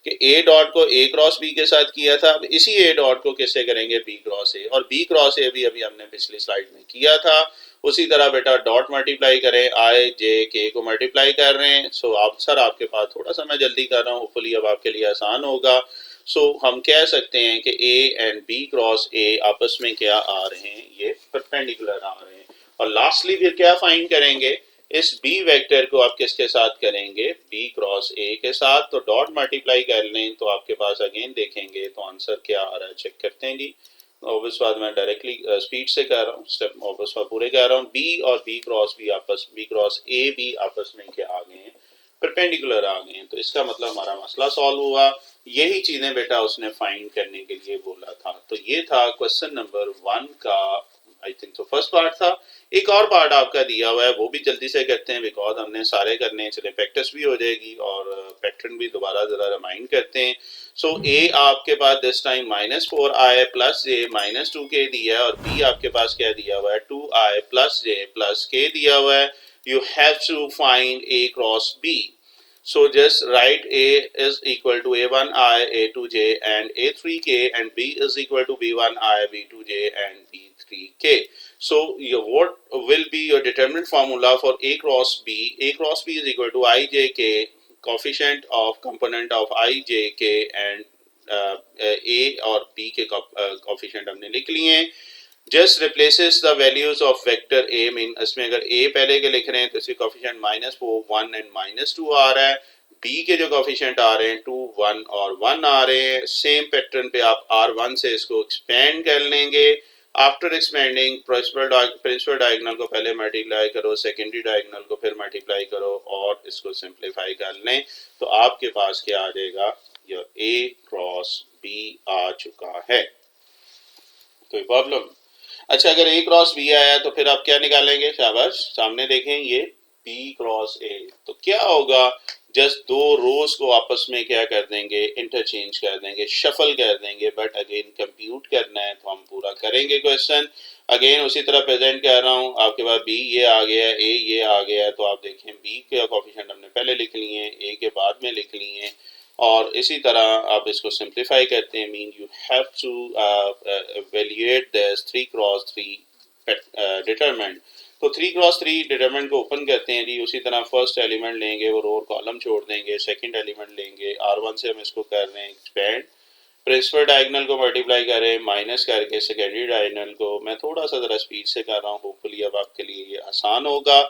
कि a डॉट को a क्रॉस b के साथ किया था, अब इसी a डॉट को किससे करेंगे, b क्रॉस a, और b क्रॉस a भी अभी हमने पिछली स्लाइड में किया था। उसी तरह बेटा डॉट मल्टीप्लाई करें, आई जे के को मल्टीप्लाई कर रहे हैं। सो आंसर आपके पास, थोड़ा सा मैं जल्दी कर रहा हूँ, होपफुली अब आपके लिए आसान होगा। सो हम कह सकते हैं कि A and B cross A आपस में क्या आ रहे हैं, ये परपेंडिकुलर आ रहे हैं। और लास्टली फिर क्या फाइंड करेंगे, इस बी वेक्टर को आप किसके साथ करेंगे, बी क्रॉस ए के साथ। तो डॉट मल्टीप्लाई कर लें तो आपके पास अगेन देखेंगे तो आंसर क्या आ रहा है, चेक करते हैं जी। ऑब्वियस बात, मैं डायरेक्टली स्पीड से कर रहा हूँ, स्टेप ऑब्वियस बात पूरे कर रहा हूँ। बी और बी क्रॉस ए भी आपस में क्या आ गए हैं, परपेंडिकुलर आ गए हैं। तो इसका मतलब हमारा मसला सॉल्व हुआ। यही चीजें बेटा उसने फाइंड करने के लिए बोला था। तो ये था क्वेश्चन नंबर 1 का, आई थिंक तो फर्स्ट पार्ट था। एक और पार्ट आपका दिया हुआ है, वो भी जल्दी से करते हैं बिकॉज हमने सारे करने हैं। चले प्रैक्टिस भी हो जाएगी और पैटर्न भी दोबारा जरा रिमाइंड करते हैं। सो ए आपके पास this time -4i plus j -2k दिया है, और बी आपके पास क्या दिया हुआ है, 2i प्लस जे प्लस k दिया हुआ है। You have to find A cross B. So just write A is equal to A1i, A2j and A3k, and B is equal to B1i, B2j and B3k. So what will be your determinant formula for A cross B? A cross B is equal to ijk, coefficient of component of ijk, and A और B के coefficient हमने लिख लिए हैं। Just replaces the values of vector A, mean इसमें अगर ए पहले के लिख रहे हैं तो इसके कोफिशिएंट -4, 1 एंड -2 आ रहा है। बी के जो कोफिशिएंट आ रहे हैं 2, 1 और 1 आ रहे हैं। सेम पैटर्न पे आप R1 से इसको एक्सपेंड कर लेंगे। आफ्टर एक्सपेंडिंग प्रिंसिपल डायगोनल को पहले मल्टीप्लाई करो, सेकेंडरी डायगोनल को फिर मल्टीप्लाई करो और इसको सिंप्लीफाई कर लें तो आपके पास क्या आ जाएगा, योर ए क्रॉस बी आ चुका है। कोई प्रॉब्लम। अच्छा, अगर ए क्रॉस बी आया तो फिर आप क्या निकालेंगे, शाबाश सामने देखें, ये बी क्रॉस ए। तो क्या होगा, जस्ट दो रोज को आपस में क्या कर देंगे, इंटरचेंज कर देंगे, शफल कर देंगे। बट अगेन कंप्यूट करना है तो हम पूरा करेंगे क्वेश्चन। अगेन उसी तरह प्रेजेंट कर रहा हूँ, आपके पास बी ये आ गया, ए ये आ गया। तो आप देखें बी के कोफिशिएंट हमने पहले लिख लिए हैं, ए के बाद में लिख लिए हैं, और इसी तरह आप इसको सिंप्लीफाई करते हैं। Mean you have to evaluate this 3 cross 3 determinant. तो 3 क्रॉस 3 डिटरमिनेंट को ओपन करते हैं जी। उसी तरह फर्स्ट एलिमेंट लेंगे, वो रो और कॉलम छोड़ देंगे। सेकंड एलिमेंट लेंगे, R1 से हम इसको कर रहे हैं एक्सपेंड। प्रिंसिपल डायगोनल को मल्टीप्लाई करें माइनस करके सेकेंडरी डायगोनल को। मैं थोड़ा सा जरा स्पीड से कर रहा हूँ, होपफुली अब आपके लिए ये आसान होगा।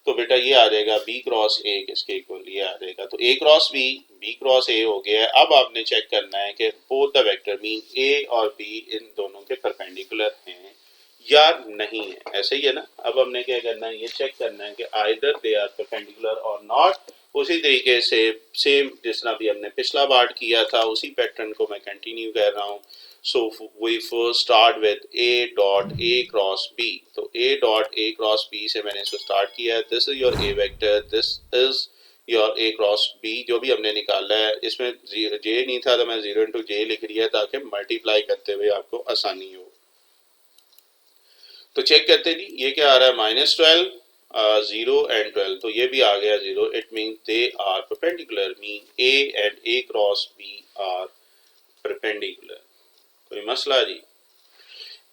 तो बेटा ये आ जाएगा बी क्रॉस ए किसके इक्वल, ये आ जाएगा। तो ए क्रॉस बी क्रॉस ए हो गया है। अब आपने चेक करना है कि बोथ द वेक्टर मीन ए और बी इन दोनों के परपेंडिकुलर हैं या नहीं है, ऐसे ही है ना। अब हमने क्या करना है, ये चेक करना है कि आइदर दे आर परपेंडिकुलर और नॉट। उसी तरीके से सेम जिस तरह भी हमने पिछला पार्ट किया था उसी पैटर्न को मैं कंटिन्यू कर रहा हूँ. So we first start with a dot a cross b. तो a dot a cross b से मैंने इसको स्टार्ट किया. This is your a vector. This is your a cross b जो भी हमने निकाला है. इसमें j नहीं था तो मैं 0 into j लिख दिया ताकि मल्टीप्लाई करते हुए आपको आसानी हो. तो चेक करते जी ये क्या आ रहा है -12 0 and 12. तो ये भी आ गया 0. It means they are perpendicular. Mean a and a cross b are perpendicular. कोई मसला जी.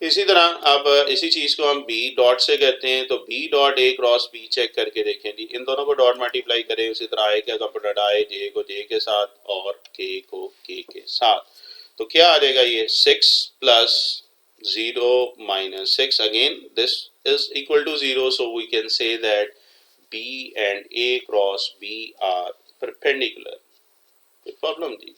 इसी तरह अब इसी चीज को हम b डॉट से कहते हैं. तो b dot a cross b check करके देखें जी. इन दोनों को डॉट मल्टीप्लाई करें. उसी तरह i का कंपोनेंट i, j को j के साथ और k को k के साथ. तो क्या आ जाएगा ये 6 plus 0 minus 6. Again this is equal to 0, so we can say that b and a cross b are perpendicular. कोई प्रॉब्लम जी.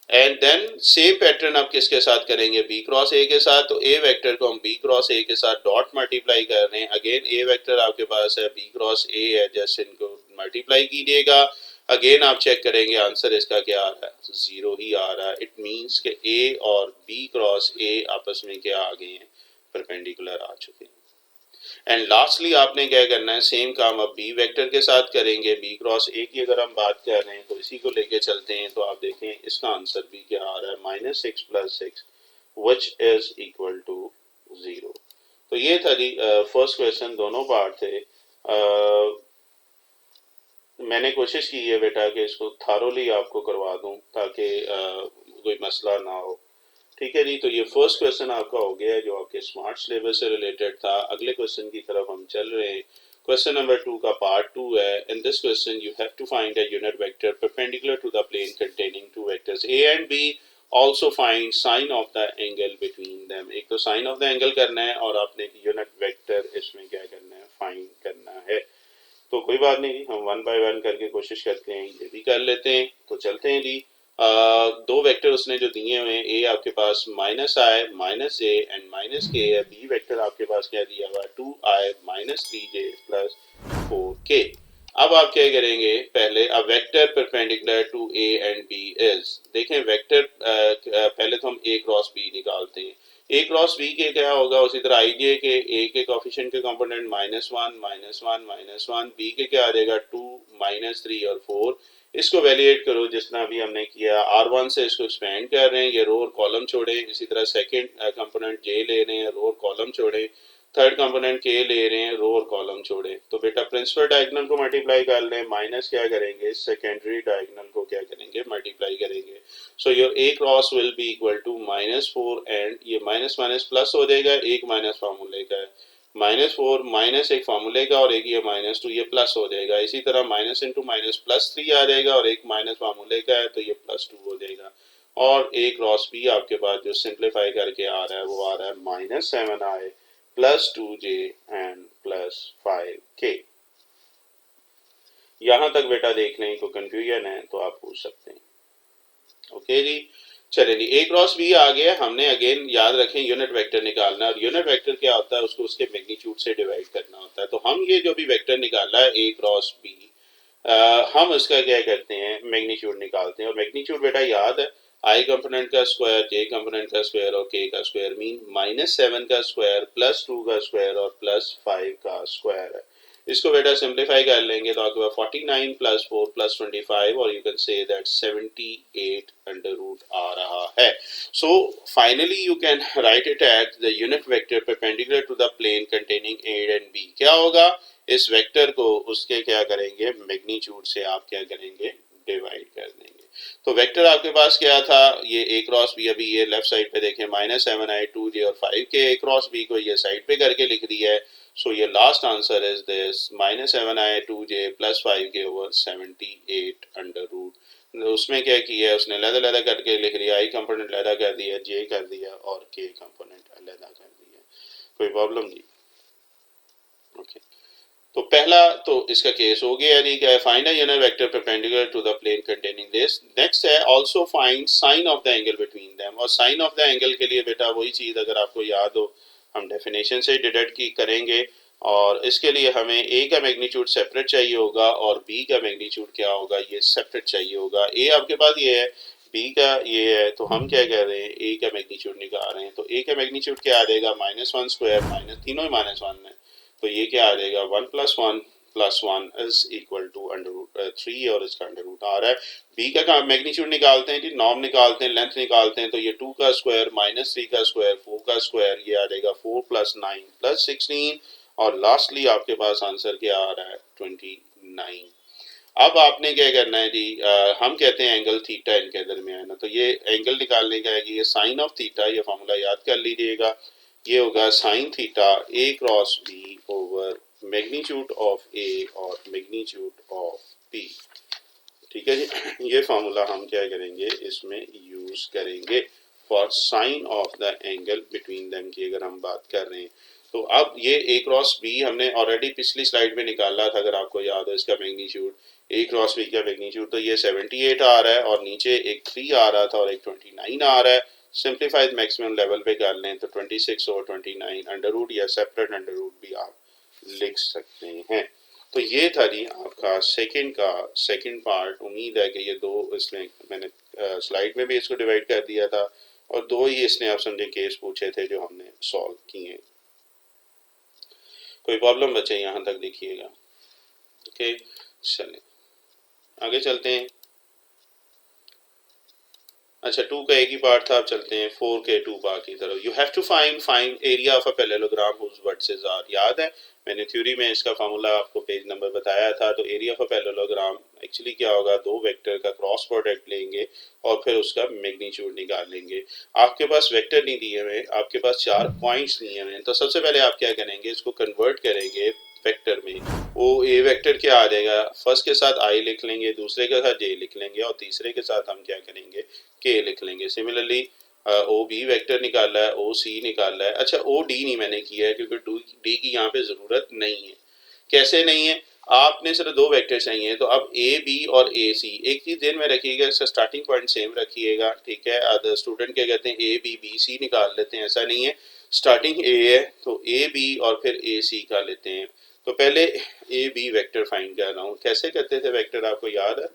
एंड देन सेम पैटर्न आप किसके साथ करेंगे? b क्रॉस a के साथ. तो a वेक्टर को हम b क्रॉस a के साथ डॉट मल्टीप्लाई कर रहे हैं. अगेन a वेक्टर आपके पास है, b क्रॉस a है, जैसे इनको मल्टीप्लाई कीजिएगा. अगेन आप चेक करेंगे आंसर इसका क्या आ रहा है? 0 ही आ रहा है. इट मींस कि a और b क्रॉस a आपस में क्या आ गए हैं? परपेंडिकुलर आ चुके हैं. एंड लास्टली आपने क्या करना है? सेम काम अब बी वेक्टर के साथ करेंगे. बी क्रॉस ए की अगर हम बात कर रहे हैं तो इसी को लेके चलते हैं. तो आप देखें इसका आंसर भी क्या आ रहा है? -6 + 6 विच इज इक्वल टू 0. तो ये था जी फर्स्ट क्वेश्चन. दोनों पार्ट थे. मैंने कोशिश की है बेटा कि इसको थारोली आपको करवा दूं ताकि कोई मसला ना हो. ठीक है जी. तो ये फर्स्ट क्वेश्चन आपका हो गया जो आपके स्मार्ट सिलेबस से रिलेटेड था. अगले क्वेश्चन की तरफ हम चल रहे हैं. क्वेश्चन नंबर 2 का पार्ट 2 है. In this question you have to find a unit vector perpendicular to the plane containing two vectors a and b. Also find sine of the angle between them. एक तो sign of the angle करना है और आपने unit vector इसमें क्या करना है? फाइंड करना है. तो कोई बात नहीं, हम वन बाय वन करके कोशिश करते हैं. ये भी कर लेते हैं. तो चलते हैं जी. दो वेक्टर उसने जो दिए हुए हैं, ए आपके पास -i -j एंड -k है. बी वेक्टर आपके पास क्या दिया हुआ है? 2i -3j + 4k. अब आप क्या करेंगे? पहले अब vector perpendicular to A and B is. देखें वेक्टर पहले तो हम ए क्रॉस बी निकालते हैं. ए क्रॉस बी के क्या होगा? उसी तरह आई जे के ए के कोफिशिएंट के कंपोनेंट -1 -1 -1. बी के क्या आ जाएगा? 2 -3 और 4. इसको वैलिडेट करो जिस तरह भी हमने किया. R1 से इसको एक्सपेंड कर रहे हैं. ये रो और कॉलम छोड़े. इसी तरह सेकंड कंपोनेंट जे ले रहे हैं, रो और कॉलम छोड़े. थर्ड कंपोनेंट के ले रहे हैं, रो और कॉलम छोड़े. तो बेटा प्रिंसिपल डायगोनल को मल्टीप्लाई कर लें. माइनस क्या करेंगे? सेकेंडरी डायगोनल को क्या करेंगे? मल्टीप्लाई करेंगे. So your A cross will be equal to -4 and ये माइनस माइनस प्लस हो जाएगा. एक माइनस फार्मूले का है. -4 माइनस एक फार्मूले का और एक ये -2 ये प्लस हो जाएगा. इसी तरह माइनस इंटू माइनस +3 आ जाएगा और एक माइनस फार्मूले का है तो ये +2 हो जाएगा. और ए क्रॉस बी आपके पास जो सिंप्लीफाई करके आ रहा है वो आ रहा है -7i + 2j एंड +5k. यहां तक बेटा देख लें. कोई कंफ्यूजन है तो आप पूछ सकते हैं. ओके जी. चले जी. ए क्रॉस बी आ गया. हमने अगेन याद रखें यूनिट वेक्टर निकालना है. और यूनिट वेक्टर क्या होता है? उसको उसके मैग्नीट्यूड से डिवाइड करना होता है. तो हम ये जो भी वेक्टर निकाला है ए क्रॉस बी, हम उसका क्या करते हैं? मैग्नीट्यूड निकालते हैं. और मैग्नीट्यूड बेटा याद है आई कंपोनेंट का स्क्वायर, जे कंपोनेंट का स्क्वायर और के का स्क्वायर. मीन -7 का स्क्वायर +2 का स्क्वायर और +5 का स्क्वायर है. इसको बेटा सिंप्लीफाई कर लेंगे तो आपके पास 49 + 4 + 25 और you can say that 78 under root आ रहा है. So finally you can write it at the unit vector perpendicular to the plane containing a and b. क्या होगा? इस वेक्टर को उसके क्या करेंगे? मैग्नीट्यूड से आप क्या करेंगे? डिवाइड कर देंगे. तो वेक्टर आपके पास क्या था? ये ए क्रॉस बी. अभी ये लेफ्ट साइड पे देखें -7i 2j और 5k. ए क्रॉस बी को ये साइड पे करके लिख दिया है. So your last answer is this -7i 2j + 5k over 78 under root. उसमें क्या किया है? उसने अलग-अलग करके लिख दिया. आई कंपोनेंट अलग कर दिया, जे कर दिया और के कंपोनेंट अलग कर दिया. कोई प्रॉब्लम नहीं. ओके. तो पहला तो इसका केस हो गया जी. क्या है? Find a unit vector perpendicular to the plane containing this. Next है also find sine of the angle between them. और साइन ऑफ द एंगल के लिए बेटा वही चीज अगर आपको याद हो हम डेफिनेशन से डिडक्ट की करेंगे. और इसके लिए हमें ए का मैग्नीट्यूड सेपरेट चाहिए होगा और बी का मैग्नीट्यूड क्या होगा, ये सेपरेट चाहिए होगा। ए आपके पास ये है, बी का ये है, तो हम क्या कर रहे हैं, ए का मैग्नीट्यूड निकाल रहे हैं। तो ए का मैग्नीट्यूड क्या आ जाएगा, -1² माइनस, तीनों ही -1 है, तो ये क्या आ जाएगा, 1 + 1 + 1 इज इक्वल टू √3 और इसका √ आ रहा है। बी का मैग्नीट्यूड निकालते हैं जी, नॉर्म निकालते हैं, लेंथ निकालते हैं, तो ये 2 का स्क्वायर -3 का स्क्वायर 4 का स्क्वायर, ये आ जाएगा 4 + 9 + 16 और लास्टली आपके पास आंसर क्या आ रहा है, 29। अब आपने क्या करना है जी, हम कहते हैं एंगल थीटा इनके दरमियान है, तो ये एंगल निकालने का है कि ये साइन ऑफ थीटा, ये फॉर्मूला याद कर लीजिएगा, ये होगा sine theta A cross B over magnitude of A और मैग्नीट्यूड ऑफ B। ठीक है जी, ये फार्मूला हम क्या करेंगे, इसमें यूज करेंगे for sine of the angle between them की अगर हम बात कर रहे हैं। तो अब ये A क्रॉस B हमने ऑलरेडी पिछली स्लाइड में निकाला था, अगर आपको याद हो इसका मैग्नीट्यूड, A क्रॉस B का मैग्नीट्यूड, तो ये 78 आ रहा है और नीचे एक 3 आ रहा था और एक 29 आ रहा है। सिंप्लीफाइड मैक्सिमम लेवल पे कर लें तो 26/29 अंडर रूट या सेपरेट अंडर रूट भी आप लिख सकते हैं। तो ये था जी आपका सेकंड पार्ट। उम्मीद है कि ये दो, इसमें मैंने स्लाइड में भी इसको डिवाइड कर दिया था और दो ही इसने आप समझे केस पूछे थे जो हमने सॉल्व किए। कोई प्रॉब्लम बचे यहाँ तक देखिएगा। ओके, चलें आगे चलते हैं। अच्छा, 2 का एक ही पार्ट था, अब चलते हैं 4 के 2 पार्ट की तरफ। You have to find area of a parallelogram whose vertices are. याद है मैंने थ्योरी में इसका फार्मूला आपको पेज नंबर बताया था। तो area of a parallelogram actually क्या होगा, दो वेक्टर का क्रॉस प्रोडक्ट लेंगे और फिर उसका मैग्नीट्यूड निकाल लेंगे। आपके पास वेक्टर नहीं दिए हुए, आपके पास 4 पॉइंट्स दिए हुए हैं, तो सबसे पहले आप क्या करेंगे, इसको कन्वर्ट करेंगे वेक्टर में। वो ए वेक्टर क्या आ जाएगा, फर्स्ट के साथ आई लिख लेंगे, दूसरे के साथ जे लिख लेंगे और तीसरे के साथ हम क्या करेंगे, के लिख लेंगे। सिमिलरली ओ बी वेक्टर निकाला है, ओ सी निकाला है। अच्छा, ओ डी नहीं मैंने किया है क्योंकि डी की यहाँ पे जरूरत नहीं है। कैसे नहीं है, आपने सिर्फ दो वेक्टर चाहिए, तो अब ए बी और ए सी, एक चीज ध्यान में रखिएगा, इसका स्टार्टिंग पॉइंट सेम रखिएगा। ठीक है, अदर स्टूडेंट क्या कहते हैं ए बी बी सी निकाल लेते हैं, ऐसा नहीं है। स्टार्टिंग ए है तो ए बी और फिर ए सी का लेते हैं। तो पहले ए बी वेक्टर फाइंड कर रहा हूँ। कैसे करते थे वेक्टर, आपको याद है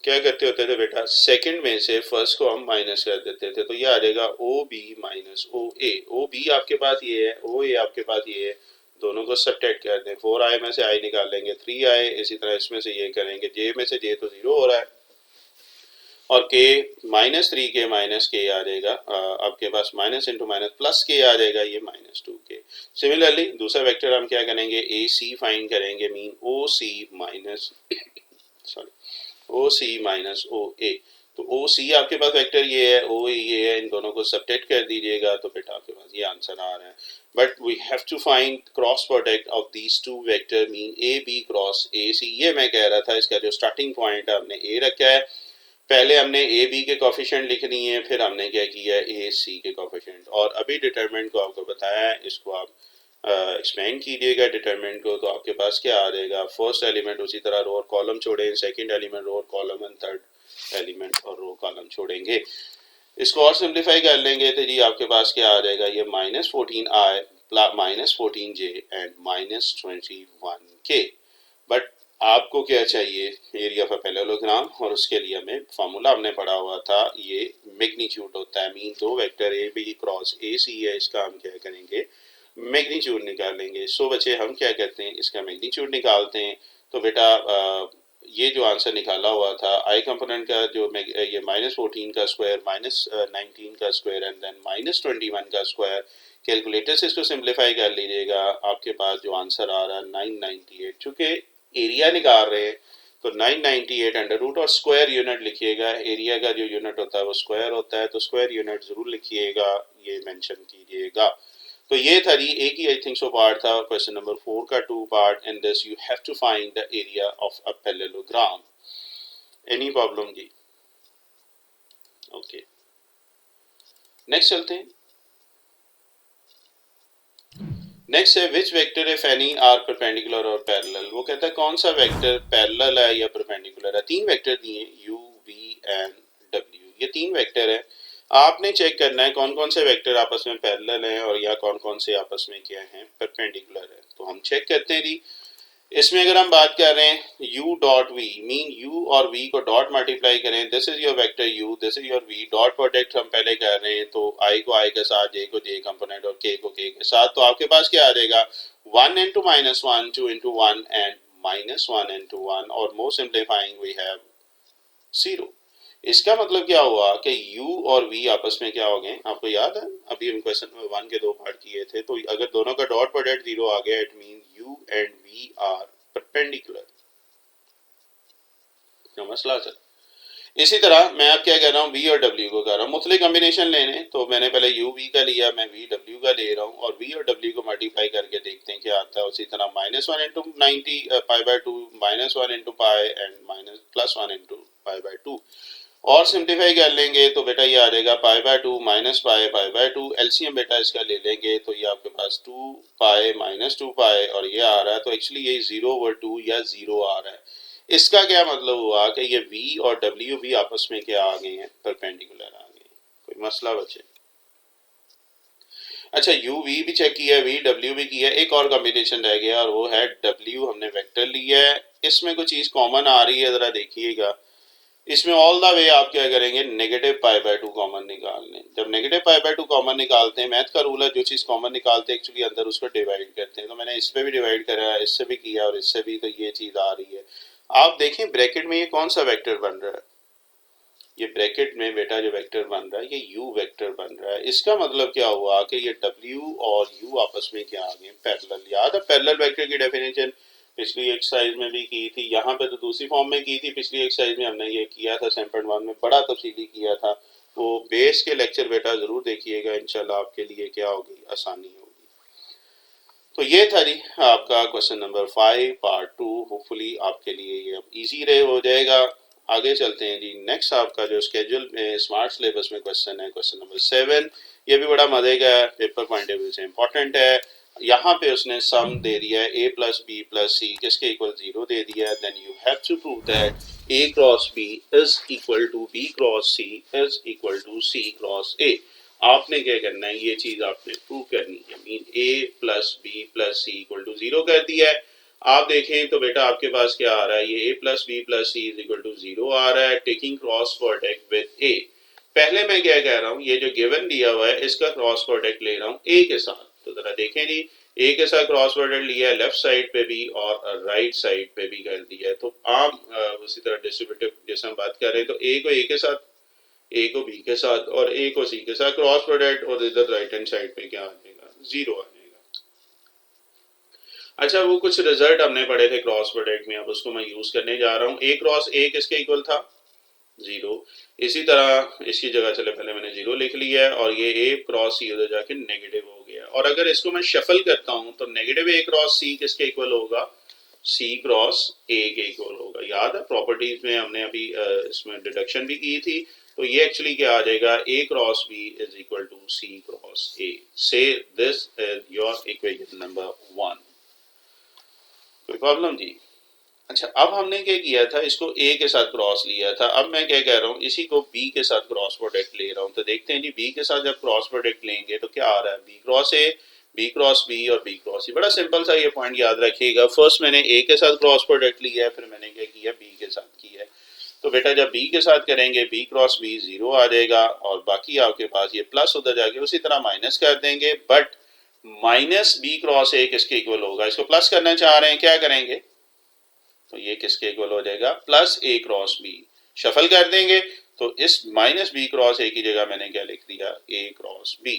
क्या करते होते थे बेटा, सेकंड में से फर्स्ट को हम माइनस कर देते थे, तो ये आ जाएगा ओ बी माइनस ओ ए। ओ बी आपके पास ये है, ओ ए आपके पास ये है, दोनों को सब्ट्रैक्ट कर दें। 4 आई में से आई निकाल लेंगे, 3 आई, इसी तरह इसमें से ये करेंगे, जे में से जे तो 0 हो रहा है और के -3 के माइनस के आ जाएगा, आपके पास माइनस इंटू माइनस प्लस के आ जाएगा, ये -2 के। सिमिलरली दूसरा वेक्टर हम क्या करेंगे, ए सी फाइंड करेंगे, मीन ओ सी माइनस सॉरी ओ सी माइनस ओ ए। तो ओ सी आपके पास वेक्टर ये है, ओ ये है, इन दोनों को सब्ट्रैक्ट कर दीजिएगा तो बेटा आपके पास ये आंसर आ रहा है। But we have to find cross product of these two vector, mean a b cross a c. ये मैं कह रहा था, इसका जो स्टार्टिंग पॉइंट है हमने ए रखा है, पहले हमने ए बी के कोफिशिएंट लिख दिए हैं, फिर हमने क्या किया ए सी के कोफिशिएंट, और अभी डिटरमिनेंट को आपको बताया है, इसको आप एक्सपेंड कीजिएगा डिटरमिनेंट को, तो आपके पास क्या आ जाएगा, फर्स्ट एलिमेंट उसी तरह रो और कॉलम छोड़ें, सेकंड एलिमेंट रो और कॉलम एंड थर्ड एलिमेंट और रो कॉलम छोड़ेंगे। इसको और सिंप्लीफाई कर लेंगे तो जी आपके पास क्या आ जाएगा, ये -14i -14j and -21k। But आपको क्या चाहिए, एरिया ऑफ अ पैरेललोग्राम, और उसके लिए हमें फार्मूला हमने पढ़ा हुआ था, ये मैग्नीट्यूड होता है, मीन दो vector a b cross a c है, इसका हम क्या करेंगे, मैग्नीट्यूड निकालेंगे। सो बच्चे हम क्या करते हैं, इसका मैग्नीट्यूड निकालते हैं। तो बेटा ये जो आंसर निकाला हुआ था आई कंपोनेंट का, जो ये -14 का स्क्वायर, -19 का स्क्वायर एंड देन -21 का स्क्वायर, कैलकुलेटर से इसको सिंप्लीफाई कर लीजिएगा, आपके पास जो आंसर आ रहा है 998। चूंकि एरिया निकाल रहे हैं तो 998 अंडर रूट और स्क्वायर यूनिट लिखिएगा, एरिया का जो यूनिट होता है वो स्क्वायर होता है, तो स्क्वायर यूनिट जरूर लिखिएगा, ये मेंशन कीजिएगा। तो ये था जी एक ही आई थिंक सो पार्ट था, क्वेश्चन नंबर 4 का 2 part, and this you have to find the area of a parallelogram. Any problem जी? ओके, नेक्स्ट चलते हैं। नेक्स्ट है which vector if any are perpendicular और पैरेलल। वो कहता है कौन सा वेक्टर पैरेलल है या परपेंडिकुलर है। तीन वेक्टर दिए, u v एंड w, ये तीन वेक्टर है। आपने चेक करना है कौन कौन से वेक्टर आपस में पैरेलल हैं और या कौन कौन से आपस में क्या हैं, परपेंडिकुलर है। तो हम चेक करते हैं जी। इसमें अगर हम बात कर रहे हैं u dot v, mean u और v को डॉट मल्टीप्लाई करें, this is your vector u, this is your v, dot product हम पहले कर रहे हैं, तो i को i के साथ, j को j कंपोनेंट और k को k के साथ, तो आपके पास क्या आ जाएगा 1 into -1, 2 into 1 and -1 into 1, और मोर सिंप्लीफाइंग वी हैव 0। इसका मतलब क्या हुआ कि u और v आपस में क्या हो गए, आपको याद है अभी हम क्वेश्चन नंबर 1 के दो पार्ट किए थे, तो अगर दोनों का डॉट प्रोडक्ट 0 आ गया, it mean u and v are perpendicular. मसला चल, इसी तरह मैं अब क्या कर रहा हूँ, v और w को कर रहा हूँ मुख्तलिफ कॉम्बिनेशन लेने, तो मैंने पहले u v का लिया, मैं v w का ले रहा हूँ, और v और w को मल्टीप्लाई करके देखते हैं क्या आता है। उसी तरह -1 into 90 π/2, -1 into pi and +1 into π/2, और सिंप्लीफाई कर लेंगे तो बेटा ये आ जाएगा π/2 माइनस पाई π/2, एलसीएम बेटा इसका ले लेंगे तो ये आपके पास 2 पाई माइनस 2 पाई, और ये आ रहा है, तो एक्चुअली ये 0/2 या 0 आ रहा है। इसका क्या मतलब हुआ कि ये v और w भी आपस में क्या आ गए हैं, परपेंडिकुलर आ गए। कोई मसला बचे? अच्छा, u v भी चेक किया, v w भी किया, एक और कॉम्बिनेशन रह गया और वो है w हमने वेक्टर लिया है, इसमें कोई चीज कॉमन आ रही है, जरा देखिएगा। इसमें ऑल द वे आप क्या करेंगे, नेगेटिव π/2 कॉमन निकालने। जब नेगेटिव π/2 कॉमन निकालते हैं, मैथ का रूल है जो चीज कॉमन निकालते हैं एक्चुअली अंदर उसको डिवाइड करते हैं, तो मैंने इस पे भी डिवाइड करा है, इससे भी किया और इससे भी, तो ये चीज आ रही है। आप देखें ब्रैकेट में ये कौन सा वेक्टर बन रहा है, ये ब्रैकेट में बेटा जो वेक्टर बन रहा है ये u वेक्टर बन रहा है। इसका मतलब क्या हुआ कि ये w और u आपस में क्या आ गए, पैरेलल। याद है पैरेलल वेक्टर की डेफिनेशन पिछली एक्सरसाइज में भी की थी, यहाँ पे तो दूसरी फॉर्म में की थी, पिछली एक्सरसाइज में हमने ये किया था सैम्पल 1 में, बड़ा तफसीली किया था। तो बेस के लेक्चर बेटा जरूर देखिएगा, इंशाल्लाह आपके लिए क्या होगी, आसानी होगी। तो ये था जी आपका क्वेश्चन नंबर 5 पार्ट 2, होपफुली आपके लिए ये अब इजी रहे हो जाएगा। आगे चलते हैं जी, नेक्स्ट आपका जो स्केड्यूल में स्मार्ट सिलेबस में क्वेश्चन है, क्वेश्चन नंबर 7। ये भी बड़ा मजे का है, पेपर पॉइंट ऑफ व्यू से इंपॉर्टेंट है। यहाँ पे उसने सम दे दिया है a plus B plus C किसके इक्वल 0 दे दिया है, then you have to prove that a cross b is equal to b cross c is equal to c cross a। आपने क्या करना है, ये चीज आपने प्रूव करनी है, mean a plus B plus C equal to 0 कर दिया है। आप देखें तो बेटा आपके पास क्या आ रहा है, ये a plus B plus C is equal to 0 आ रहा है, taking cross product with a। पहले मैं क्या कह रहा हूँ, ये जो गिवन दिया हुआ है इसका क्रॉस प्रोडक्ट ले रहा हूँ a के साथ। तो जरा देखें जी, a के साथ क्रॉस प्रोडक्ट लिया है लेफ्ट साइड पे भी और राइट साइड पे भी कर दिया है। तो आम उसी तरह डिस्ट्रीब्यूटिव जैसे हम बात कर रहे हैं, तो a को a के साथ, a को b के साथ और a को c के साथ क्रॉस प्रोडक्ट, और इधर राइट हैंड साइड पे क्या आ जाएगा, 0 आ जाएगा। अच्छा, वो कुछ रिजल्ट हमने पढ़े थे क्रॉस प्रोडक्ट में, अब उसको मैं यूज करने जा रहा हूँ। a क्रॉस a किसके इक्वल था, 0। इसी तरह इसकी जगह चले पहले मैंने 0 लिख लिया है, और ये a क्रॉस c उधर जाके नेगेटिव हो गया। और अगर इसको मैं शफल करता हूं तो नेगेटिव a क्रॉस c किसके इक्वल होगा, c क्रॉस a के इक्वल होगा। याद है प्रॉपर्टीज में हमने अभी इसमें डिडक्शन भी की थी, तो ये एक्चुअली क्या आ जाएगा, a cross b is equal to c cross a। Say this is your equation number 1। कोई प्रॉब्लम जी? अच्छा, अब हमने क्या किया था, इसको a के साथ क्रॉस लिया था, अब मैं क्या कह रहा हूँ, इसी को b के साथ क्रॉस प्रोडक्ट ले रहा हूँ। तो देखते हैं जी b के साथ जब क्रॉस प्रोडक्ट लेंगे तो क्या आ रहा है, b cross a, b cross b और b क्रॉस c। बड़ा सिंपल सा ये पॉइंट याद रखिएगा, फर्स्ट मैंने a के साथ क्रॉस प्रोडक्ट लिया है, फिर मैंने क्या किया, b के साथ किया है। तो बेटा जब b के साथ करेंगे b क्रॉस b 0 आ जाएगा, और बाकी आपके पास ये प्लस उधर जाके उसी तरह माइनस कर देंगे, but minus b cross a किसके इक्वल होगा, इसको प्लस करना चाह रहे हैं, क्या करेंगे, तो ये किसके इक्वल हो जाएगा, plus a cross b। Shuffle कर देंगे तो इस माइनस b क्रॉस a की जगह मैंने क्या लिख दिया, a क्रॉस b।